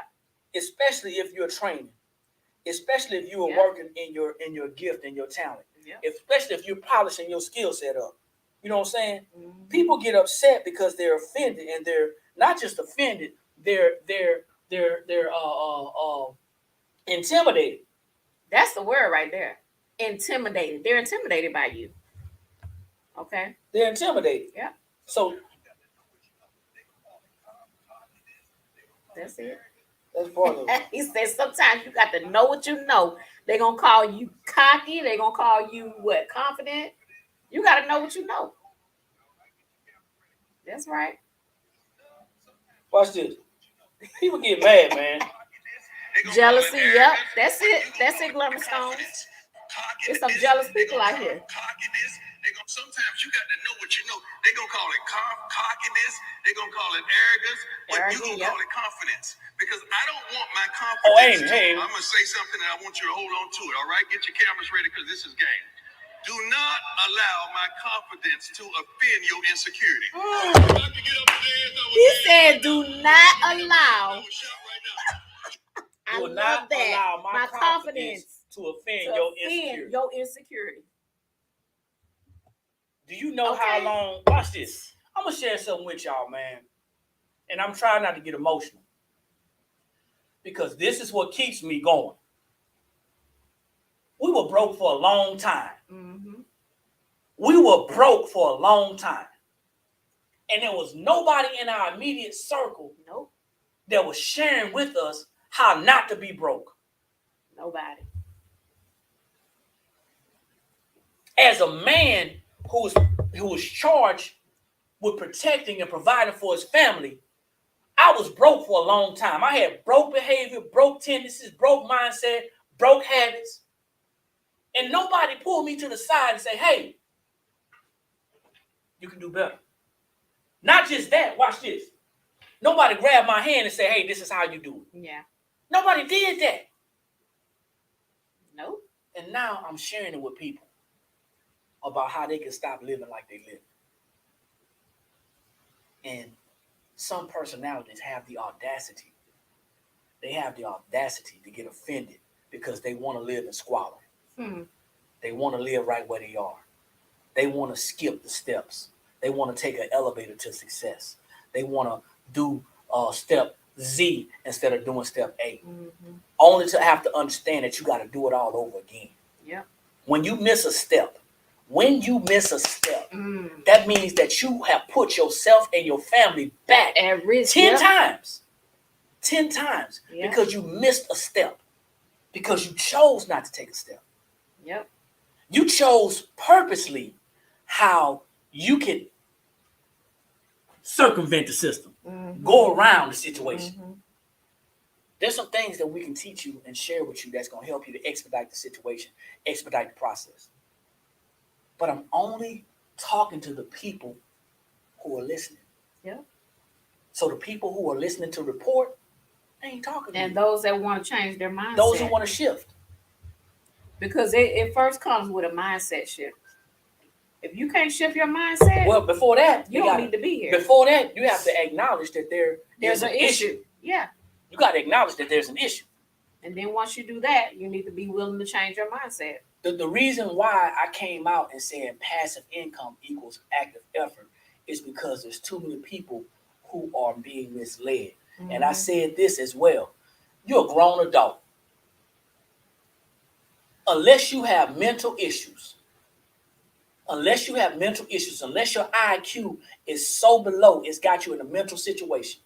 Especially if you're training. Especially if you are working in your gift and your talent. Yeah. Especially if you're polishing your skill set up. You know what I'm saying? Mm-hmm. People get upset because they're offended and not just offended, they're intimidated. That's the word right there. Intimidated. They're intimidated by you. Okay. They're intimidated. Yeah. So that's it. That's part of it. He says sometimes you got to know what you know. They're gonna call you cocky, they're gonna call you what, confident. You gotta know what you know. That's right. Watch this. People get mad, man. Jealousy, yep. That's it. That's it, Glamour Stones. There's some jealous people out here. Sometimes you got to know what you know. They're going to call it cockiness. They're going to call it arrogance. But you're going to call it confidence. Because I don't want my confidence. Hey. I'm going to say something and I want you to hold on to it. All right? Get your cameras ready because this is game. Do not allow my confidence to offend your insecurity. He said, do not allow. I Do love not that. allow my confidence to offend your insecurity. Do you know how long? Watch this. I'm gonna share something with y'all, man. And I'm trying not to get emotional. Because this is what keeps me going. We were broke for a long time. Mm-hmm. We were broke for a long time. And there was nobody in our immediate circle that was sharing with us how not to be broke. Nobody. As a man who was charged with protecting and providing for his family, I was broke for a long time. I had broke behavior, broke tendencies, broke mindset, broke habits. And nobody pulled me to the side and say, hey, you can do better. Not just that, watch this. Nobody grabbed my hand and said, hey, this is how you do it. Yeah. Nobody did that. Nope. And now I'm sharing it with people about how they can stop living like they live. And some personalities have the audacity. They have the audacity to get offended because they want to live in squalor. They want to live right where they are. They want to skip the steps. They want to take an elevator to success. They want to do step Z instead of doing step A. Mm-hmm. Only to have to understand that you got to do it all over again. Yeah. When you miss a step, that means that you have put yourself and your family back at risk 10 times. 10 times. Yeah. Because you missed a step. Because you chose not to take a step. Yep. You chose purposely how you can circumvent the system, go around the situation. Mm-hmm. There's some things that we can teach you and share with you that's going to help you to expedite the situation, expedite the process. But I'm only talking to the people who are listening. Yeah. So the people who are listening to report, they ain't talking to you. And those that want to change their mindset. Those who want to shift. Because it first comes with a mindset shift. If you can't shift your mindset, well, before that, you don't need to be here. Before that, you have to acknowledge that there's an issue. Yeah. You got to acknowledge that there's an issue. And then once you do that, you need to be willing to change your mindset. The reason why I came out and said passive income equals active effort is because there's too many people who are being misled. Mm-hmm. And I said this as well. You're a grown adult. Unless you have mental issues, unless your IQ is so below, it's got you in a mental situation.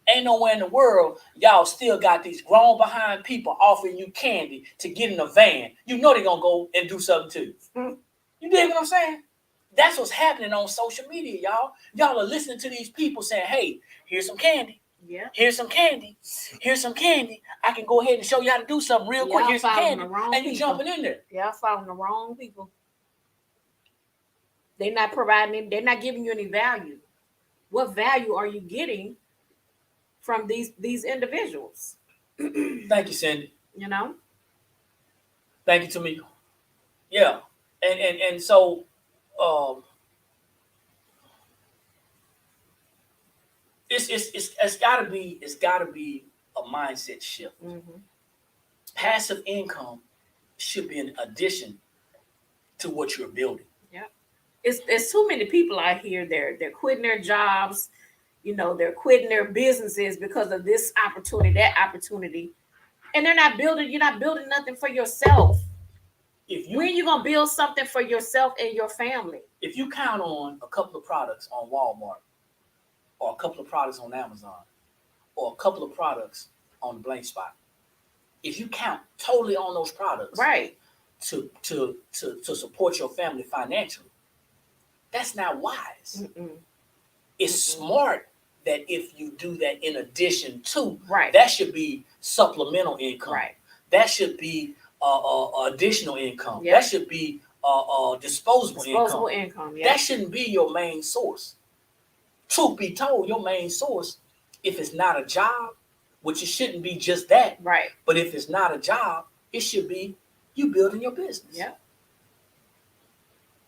Ain't nowhere in the world y'all still got these grown behind people offering you candy to get in a van. You know they're going to go and do something to you. Mm-hmm. You dig what I'm saying? That's what's happening on social media, y'all. Y'all are listening to these people saying, hey, here's some candy. Yeah. Here's some candy. Here's some candy. I can go ahead and show you how to do something real quick. Here's some candy. And you jumping in there. Y'all following the wrong people. They're not providing, they're not giving you any value. What value are you getting from these individuals? Thank you, Cindy. You know? Thank you, Tamika. Yeah. And so it's gotta be a mindset shift. Mm-hmm. Passive income should be an addition to what you're building. Yeah. It's too many people out here, they're quitting their jobs, they're quitting their businesses because of this opportunity, that opportunity, and you're not building nothing for yourself. When are you gonna build something for yourself and your family? If you count on a couple of products on Walmart, or a couple of products on Amazon, or a couple of products on the blank spot, if you count totally on those products, right, to support your family financially, that's not wise. It's smart that if you do that in addition to, that should be supplemental income. Right. That should be additional income. Yep. That should be disposable income. Yep. That shouldn't be your main source. Truth be told, your main source, if it's not a job, which it shouldn't be just that, right? But if it's not a job, it should be you building your business. Yeah.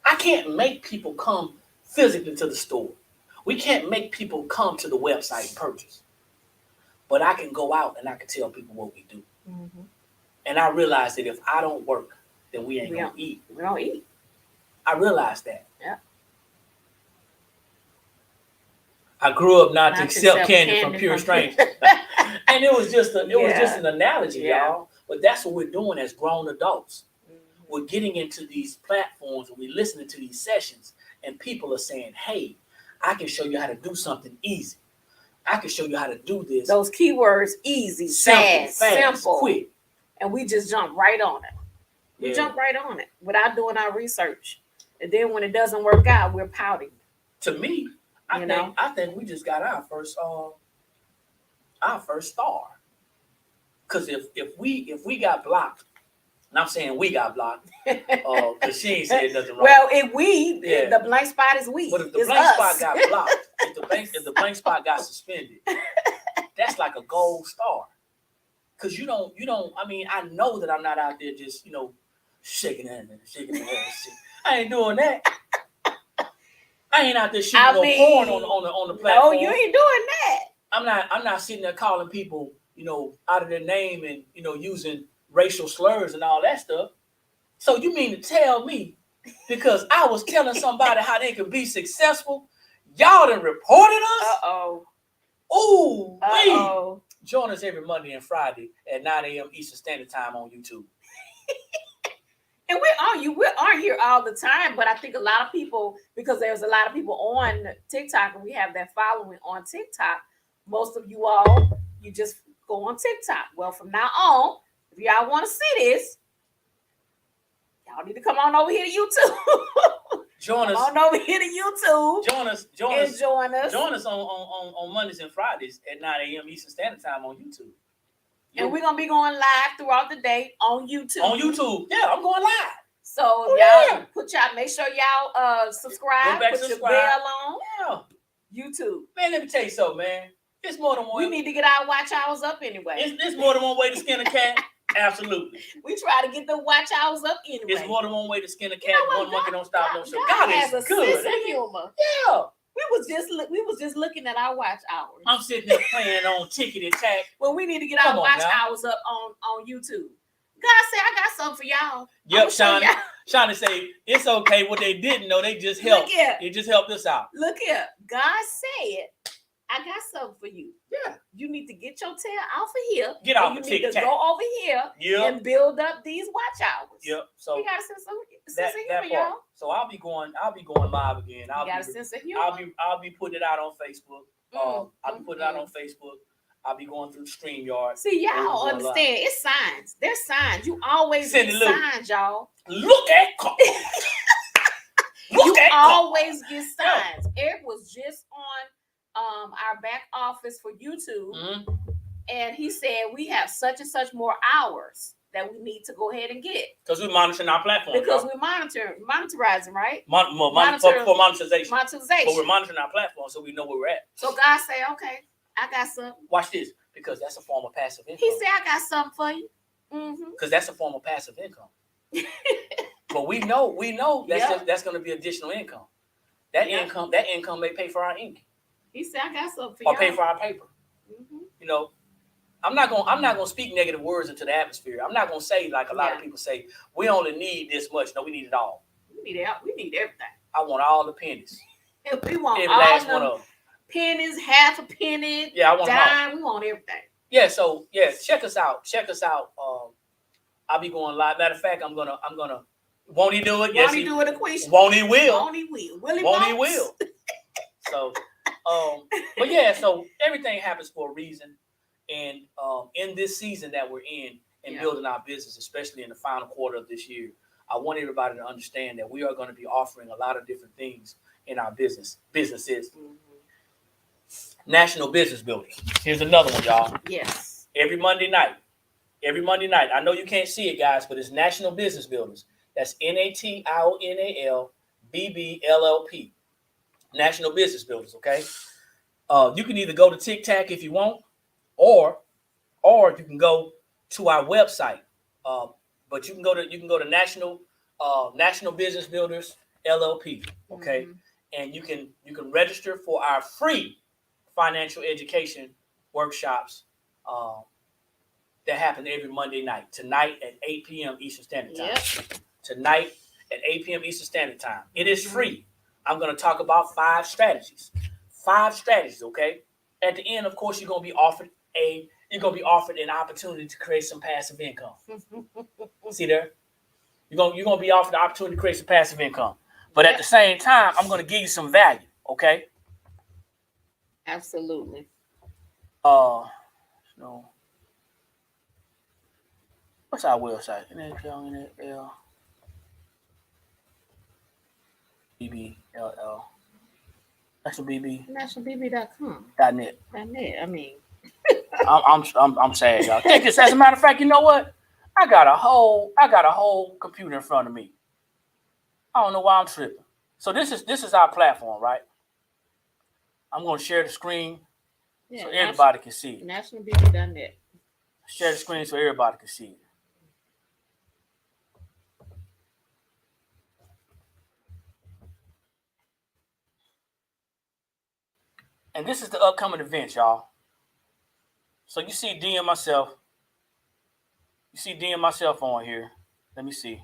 I can't make people come physically to the store. We can't make people come to the website and purchase. But I can go out and I can tell people what we do. Mm-hmm. And I realize that if I don't work, then we ain't gonna eat. We don't eat. I realize that. Yeah. I grew up not to accept candy from pure strangers. And it was just an analogy, y'all. But that's what we're doing as grown adults. Mm-hmm. We're getting into these platforms and we're listening to these sessions, and people are saying, hey, I can show you how to do something easy. I can show you how to do this. Those keywords, easy, fast, simple, quick. And we just jump right on it. We jump right on it without doing our research. And then when it doesn't work out, we're pouting. To me, I think we just got our first star. Because if we got blocked, and I'm saying we got blocked, because she ain't saying nothing wrong. Well, if the blank spot is we. But if the blank spot got blocked, if the blank spot got suspended, that's like a gold star. Because you don't. I mean, I know that I'm not out there just shaking that and shaking the ass. I ain't doing that. I ain't out there shooting porn on the platform. No, you ain't doing that. I'm not sitting there calling people, out of their name and using racial slurs and all that stuff. So you mean to tell me, because I was telling somebody how they could be successful, y'all done reported us? Ooh, join us every Monday and Friday at 9 a.m. Eastern Standard Time on YouTube. And we're on here all the time, but I think a lot of people, because there's a lot of people on TikTok and we have that following on TikTok, most of you all, you just go on TikTok. Well, from now on, if y'all want to see this, y'all need to come on over here to YouTube. Join us. Come on over here to YouTube. Join us. Join us on Mondays and Fridays at 9 a.m. Eastern Standard Time on YouTube. And we're gonna be going live throughout the day on YouTube. Yeah, I'm going live. So make sure y'all subscribe. Put your bell on. Yeah. YouTube. Man, let me tell you something, man. It's more than one. We need to get our watch hours up anyway. It's more than one way to skin a cat. Absolutely. We try to get the watch hours up anyway. It's more than one way to skin a cat. One monkey don't stop no show. God has a sense of humor. Yeah. We was just looking at our watch hours. I'm sitting there playing on ticket and tag. Well, we need to get our watch hours up on YouTube. God said, I got something for y'all. Yep, Shawnee say it's okay. What they didn't know, they just helped. It just helped us out. Look here. God said, I got something for you. Yeah. You need to get your tail off of here. Get off the ticket. You need to go over here and build up these watch hours. Yep. So you got a sense of humor, y'all. So I'll be going live again. I'll be putting it out on Facebook. I'll be putting it out on Facebook. I'll be going through StreamYard. See, y'all understand. It's signs. There's signs. You always get signs, y'all. Look at Carl. Always get signs. Eric was just on our back office for YouTube, and he said we have such and such more hours that we need to go ahead and get. Because we're monitoring our platform. Because we're monetizing, right? For monetization. Monetization. But we're monitoring our platform so we know where we're at. So God say, okay, I got something. Watch this, because that's a form of passive income. He said, I got something for you. Because that's a form of passive income. But we know that's going to be additional income. That income may pay for our ink. He said, I got something for you. Or pay for our paper. I'm not gonna speak negative words into the atmosphere. I'm not gonna say like a lot of people say, we only need this much. No, we need it all. We need everything. I want all the pennies. We want every last one of them. pennies, half a penny, Yeah, I want dime. We want everything. Yeah, so yeah, check us out. I'll be going live. Matter of fact, I'm gonna. Won't he do it? Yes, Won't he do it, Aquiesha? Won't he will? Won't he will? Will he? Won't he will? So, but yeah, so everything happens for a reason, and in this season that we're in and building our business, especially in the final quarter of this year, I want everybody to understand that we are going to be offering a lot of different things in our businesses. National Business Builders. Here's another one, y'all. Yes. Every Monday night. I know you can't see it, guys, but it's National Business Builders. That's NATIONALBBLLP. National Business Builders, okay? You can either go to TikTok if you want, or you can go to our website. But you can go to National Business Builders LLP, okay? And you can register for our free financial education workshops that happen every Monday night. Tonight at 8 p.m. Eastern Standard Time. Yep. Tonight at 8 p.m. Eastern Standard Time. It is free. I'm going to talk about 5 strategies. 5 strategies, okay? At the end, of course, you're going to be offered an opportunity to create some passive income. See there? You're going to be offered the opportunity to create some passive income. But at the same time, I'm going to give you some value, okay? Absolutely. So what's our website? NHL BBLL. NationalBB.com. .net. I mean, I'm sad, y'all. Take this. As a matter of fact, you know what? I got a whole computer in front of me. I don't know why I'm tripping. So this is our platform, right? I'm going to share the screen so everybody can see it. NationalBB.net. Share the screen so everybody can see it. And this is the upcoming event, y'all. So you see D and myself. You see D and myself on here. Let me see.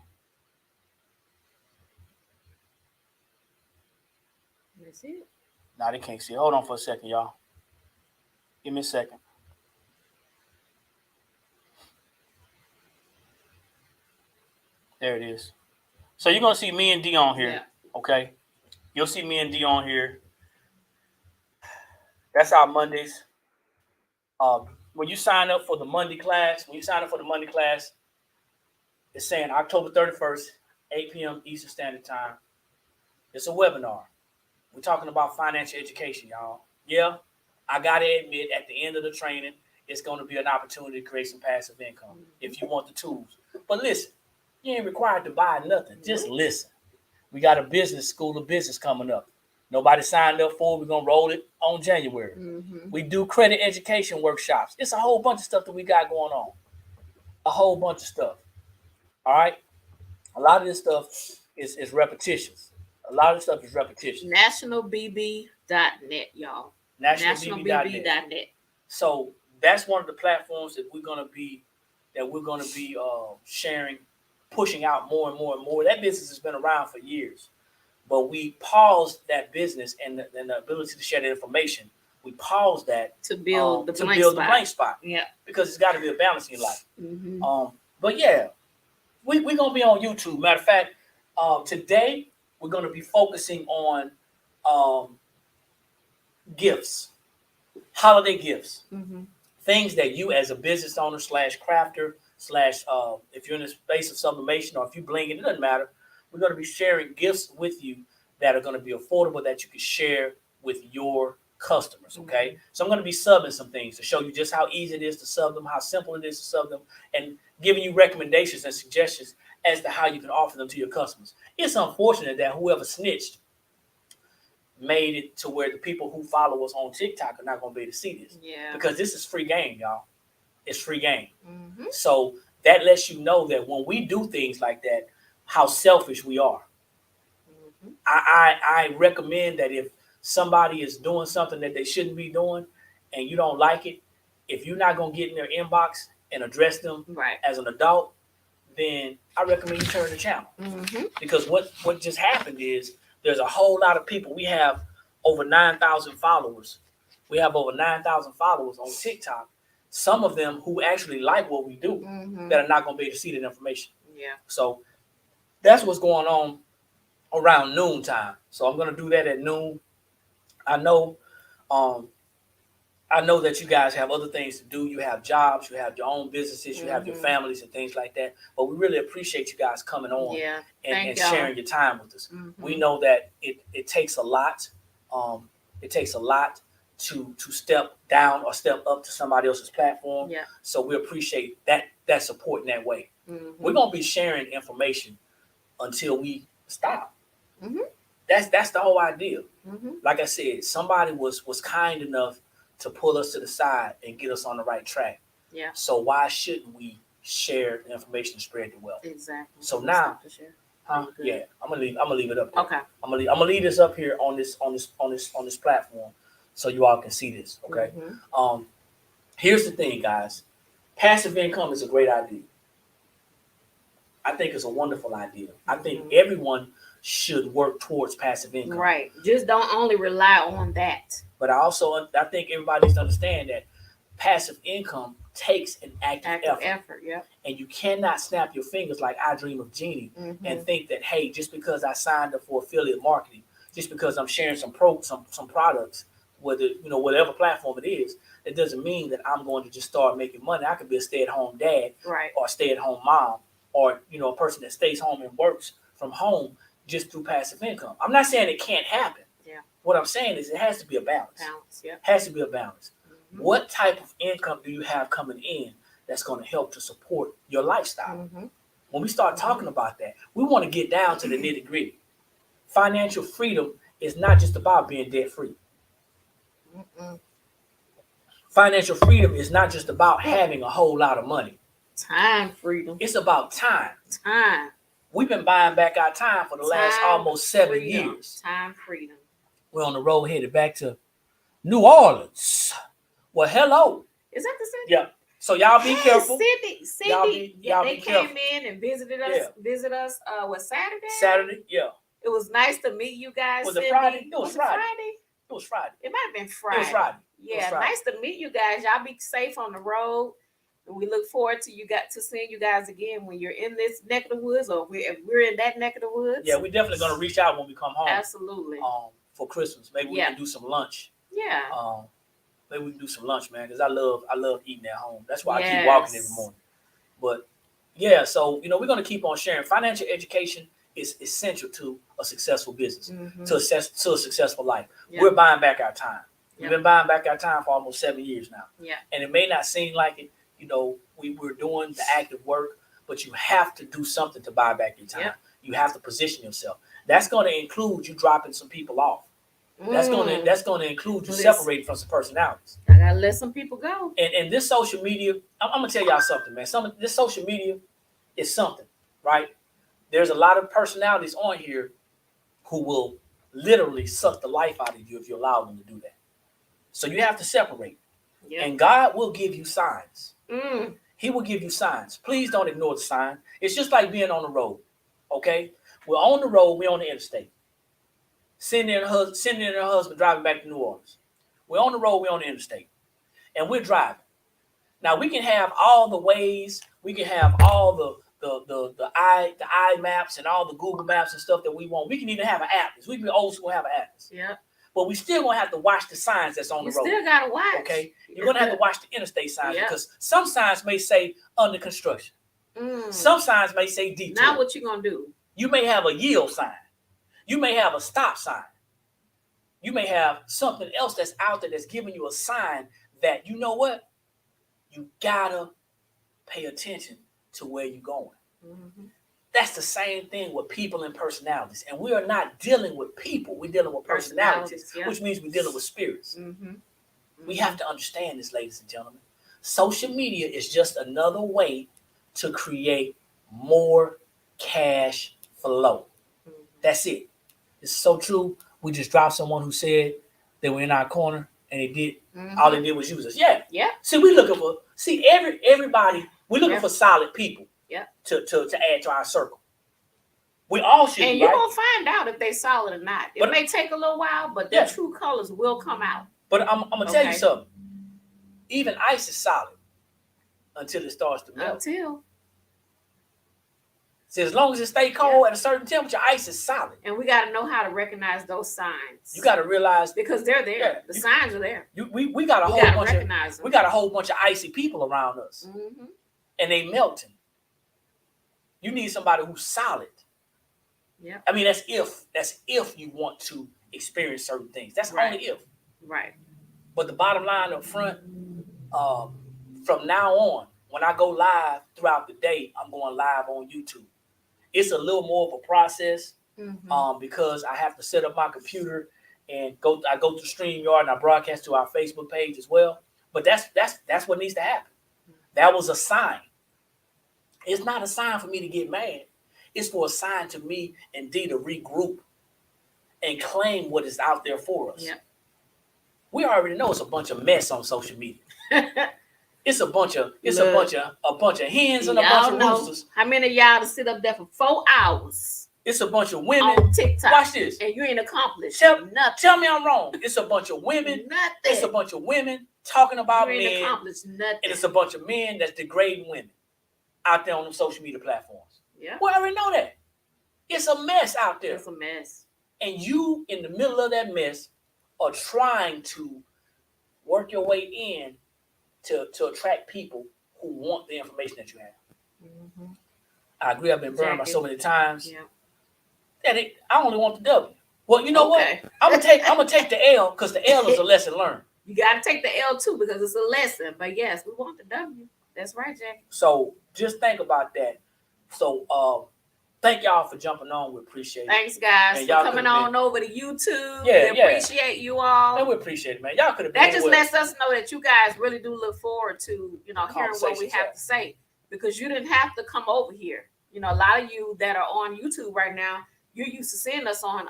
Let me see it. Nah, they can't see it. Hold on for a second, y'all. Give me a second. There it is. So you're going to see me and D on here, okay? You'll see me and D on here. That's our Mondays. When you sign up for the Monday class, it's saying October 31st, 8 p.m. Eastern Standard Time. It's a webinar. We're talking about financial education, y'all. Yeah, I got to admit, at the end of the training, it's going to be an opportunity to create some passive income if you want the tools. But listen, you ain't required to buy nothing. Just listen. We got a school of business coming up. Nobody signed up for it. We're going to roll it on January. We do credit education workshops. It's a whole bunch of stuff that we got going on. A whole bunch of stuff. All right? A lot of this stuff is repetitious. NationalBB.net, y'all. NationalBB.net. So that's one of the platforms that we're going to be sharing, pushing out more and more and more. That business has been around for years. But we paused that business and the ability to share that information. We paused that to build the blank spot. Yeah, because it's got to be a balance in your life. But yeah, we're gonna be on YouTube. Matter of fact, today we're gonna be focusing on gifts, holiday gifts, things that you as a business owner / crafter / if you're in the space of sublimation or if you bling it doesn't matter. We're going to be sharing gifts with you that are going to be affordable that you can share with your customers, okay? So I'm going to be subbing some things to show you just how easy it is to sub them, how simple it is to sub them, and giving you recommendations and suggestions as to how you can offer them to your customers. It's unfortunate that whoever snitched made it to where the people who follow us on TikTok are not going to be able to see this. Yeah. Because this is free game, y'all. It's free game. So that lets you know that when we do things like that, how selfish we are. I recommend that if somebody is doing something that they shouldn't be doing and you don't like it, if you're not going to get in their inbox and address them as an adult, then I recommend you turn the channel. Because what just happened is there's a whole lot of people. We have over 9,000 followers. We have over 9,000 followers on TikTok. Some of them who actually like what we do that are not going to be able to see that information. Yeah. So that's what's going on around noontime. So I'm going to do that at noon. I know that you guys have other things to do. You have jobs, you have your own businesses, you have your families and things like that. But we really appreciate you guys coming on and sharing your time with us. We know that it takes a lot. It takes a lot to step down or step up to somebody else's platform. Yeah. So we appreciate that support in that way. We're gonna be sharing information until we stop. That's the whole idea. Like I said, somebody was kind enough to pull us to the side and get us on the right track. Yeah. So why shouldn't we share the information and spread the wealth? Exactly. So now, I'm gonna leave it up there. Okay. I'm gonna leave this up here on this platform so you all can see this. Okay. Here's the thing, guys. Passive income is a great idea. I think it's a wonderful idea. I think everyone should work towards passive income. Right. Just don't only rely on that. But I think everybody needs to understand that passive income takes an active effort. Yeah. And you cannot snap your fingers like I Dream of Jeannie and think that, hey, just because I signed up for affiliate marketing, just because I'm sharing some products, whatever platform it is, it doesn't mean that I'm going to just start making money. I could be a stay-at-home dad or stay-at-home mom or, a person that stays home and works from home just through passive income. I'm not saying it can't happen. Yeah. What I'm saying is it has to be a balance. Has to be a balance. What type of income do you have coming in that's going to help to support your lifestyle? When we start talking about that, we want to get down to the nitty-gritty. Financial freedom is not just about being debt-free. Financial freedom is not just about having a whole lot of money. Time freedom. It's about time. Time. We've been buying back our time for the last almost 7 years. Time freedom. We're on the road headed back to New Orleans. Well, hello. Is that the city? Yeah. So y'all be careful. Cindy, y'all they be came careful. in and visited us. Was Saturday? Saturday, yeah. It was nice to meet you guys. Was it Cindy. Friday? It was Friday. It was Friday. It might have been Friday. It was Friday. Yeah, nice to meet you guys. Y'all be safe on the road. And we look forward to seeing you guys again when you're in this neck of the woods, or if we're in that neck of the woods. Yeah, we're definitely gonna reach out when we come home. Absolutely. For Christmas, maybe we can do some lunch. Yeah. Maybe we can do some lunch, man, because I love eating at home. That's why I keep walking every morning. But yeah, so we're gonna keep on sharing. Financial education is essential to a successful business, to a successful life. Yeah. We're buying back our time. We've been buying back our time for almost 7 years now. Yeah. And it may not seem like it. We're doing the active work, but you have to do something to buy back your time. Yep. You have to position yourself. That's going to include you dropping some people off. That's going to include you separating from some personalities. I gotta let some people go. And this social media, I'm gonna tell y'all something, man. This social media is something, right? There's a lot of personalities on here who will literally suck the life out of you if you allow them to do that. So you have to separate. Yep. And God will give you signs. He will give you signs. Please don't ignore the sign. It's just like being on the road. Okay? We're on the road. We're on the interstate. Cindy and her husband driving back to New Orleans. We're on the road. We're on the interstate. And we're driving. Now, we can have all the ways. We can have all the eye maps and all the Google maps and stuff that we want. We can even have an atlas. We can be old school, have an atlas. Yeah. But we still gonna have to watch the signs that's on the road. You still gotta watch. Okay, you're gonna have to watch the interstate signs because some signs may say under construction. Some signs may say detour. Now what you gonna do? You may have a yield sign. You may have a stop sign. You may have something else that's out there that's giving you a sign that you know what? You gotta pay attention to where you're going. That's the same thing with people and personalities. And we are not dealing with people. We're dealing with personalities, which means we're dealing with spirits. We have to understand this, ladies and gentlemen. Social media is just another way to create more cash flow. That's it. It's so true. We just dropped someone who said they were in our corner and they did all they did was use us. Yeah. See, we looking for everybody. We're looking for solid people. To add to our circle. We all should. And be, you're right? gonna find out if they solid or not. It may take a little while, but the true colors will come out. But I'm gonna tell you something. Even ice is solid until it starts to melt. So as long as it stays cold at a certain temperature, ice is solid. And we got to know how to recognize those signs. You got to realize because they're there. The signs are there. We got a whole bunch of icy people around us, and they melting. You need somebody who's solid. Yeah. I mean, that's if you want to experience certain things. That's only if. Right. But the bottom line up front, from now on, when I go live throughout the day, I'm going live on YouTube. It's a little more of a process because I have to set up my computer and I go to StreamYard and I broadcast to our Facebook page as well. But that's what needs to happen. That was a sign. It's not a sign for me to get mad. It's for a sign to me and D to regroup and claim what is out there for us. Yep. We already know it's a bunch of mess on social media. It's a bunch of hens and a bunch of roosters. How many of y'all to sit up there for 4 hours? It's a bunch of women on TikTok. Watch this. And you ain't accomplished nothing. Tell me I'm wrong. It's a bunch of women. Nothing. It's a bunch of women talking about you ain't men. Accomplished nothing. And it's a bunch of men that's degrading women out there on the social media platforms. Yeah. Well, I already know that. It's a mess out there. It's a mess. And you, in the middle of that mess, are trying to work your way in to attract people who want the information that you have. I agree. I've been burned by so many times. Yeah. That I only want the W. Well, you know what? I'm gonna take the L because the L is a lesson learned. You got to take the L too because it's a lesson. But yes, we want the W. That's right, Jackie. So just think about that. So thank y'all for jumping on. We appreciate it. Thanks, guys, for coming on over to YouTube. Yeah, we appreciate you all. And we appreciate it, man. Y'all could have. That just lets us know that you guys really do look forward to hearing what we have to say because you didn't have to come over here. A lot of you that are on YouTube right now, you're used to seeing us on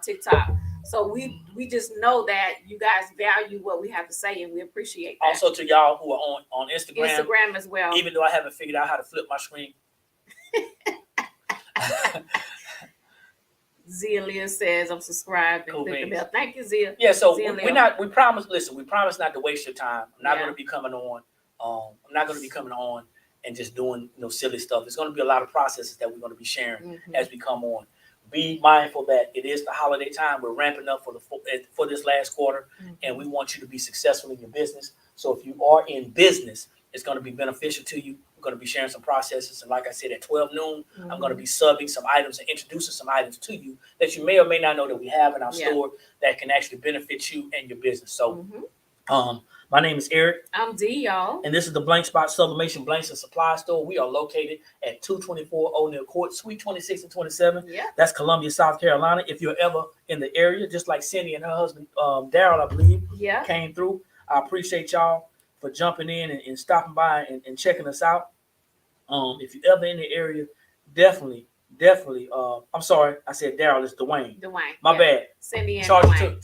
TikTok. So we just know that you guys value what we have to say, and we appreciate that. Also, to y'all who are on Instagram as well. Even though I haven't figured out how to flip my screen. Zia says I'm subscribed and click the bell. Thank you, Zia. Yeah, so we promise not to waste your time. I'm not going to be coming on. I'm not going to be coming on and just doing silly stuff. It's going to be a lot of processes that we're going to be sharing as we come on. Be mindful that it is the holiday time. We're ramping up for this last quarter, and we want you to be successful in your business. So if you are in business, it's going to be beneficial to you. We're going to be sharing some processes. And like I said, at 12 noon, I'm going to be subbing some items and introducing some items to you that you may or may not know that we have in our store that can actually benefit you and your business. So my name is Eric. I'm D, y'all. And this is the Blank Spot Sublimation Blanks and Supply Store. We are located at 224 O'Neill Court, Suite 26 and 27. Yeah. That's Columbia, South Carolina. If you're ever in the area, just like Cindy and her husband, Daryl, I believe, came through. I appreciate y'all for jumping in and stopping by and checking us out. If you're ever in the area, definitely. I'm sorry, I said Daryl. It's Dwayne. My bad. Cindy and charge Dwayne.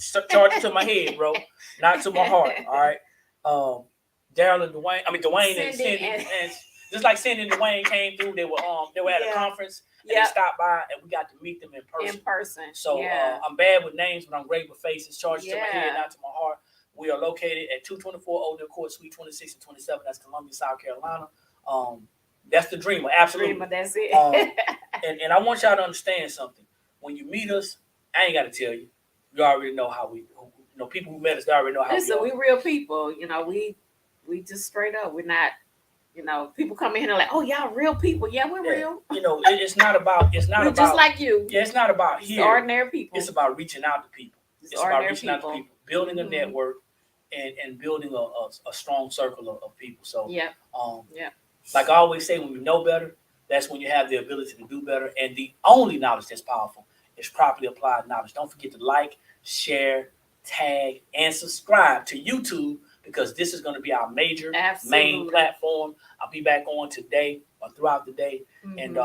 it to my head, bro, not to my heart. All right. Daryl and Dwayne. I mean Dwayne and Cindy, and just like Cindy and Dwayne came through. They were at a conference. And they stopped by and we got to meet them in person. So I'm bad with names, but I'm great with faces. Charge it to my head, not to my heart. We are located at 224 O'Neill Court, Suite 26 and 27. That's Columbia, South Carolina. That's the Dreamer, absolutely. Dreamer, that's it. and I want y'all to understand something. When you meet us, I ain't got to tell you. You already know how we. People who met us, they already know how. Listen, we real people. We just straight up. We're not. People come in here like, oh, y'all real people. Yeah, we're real. It's not about. It's not about. Just like you. Yeah, it's not about here. Ordinary people. It's about reaching out to people. It's about reaching out to people, building a network, and building a strong circle of people. So like I always say, when you know better, that's when you have the ability to do better. And the only knowledge that's powerful is properly applied knowledge. Don't forget to like, share, tag, and subscribe to YouTube because this is going to be our major main platform. I'll be back on today or throughout the day. And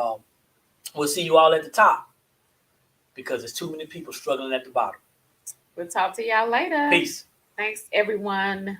we'll see you all at the top because there's too many people struggling at the bottom. We'll talk to y'all later. Peace. Thanks, everyone.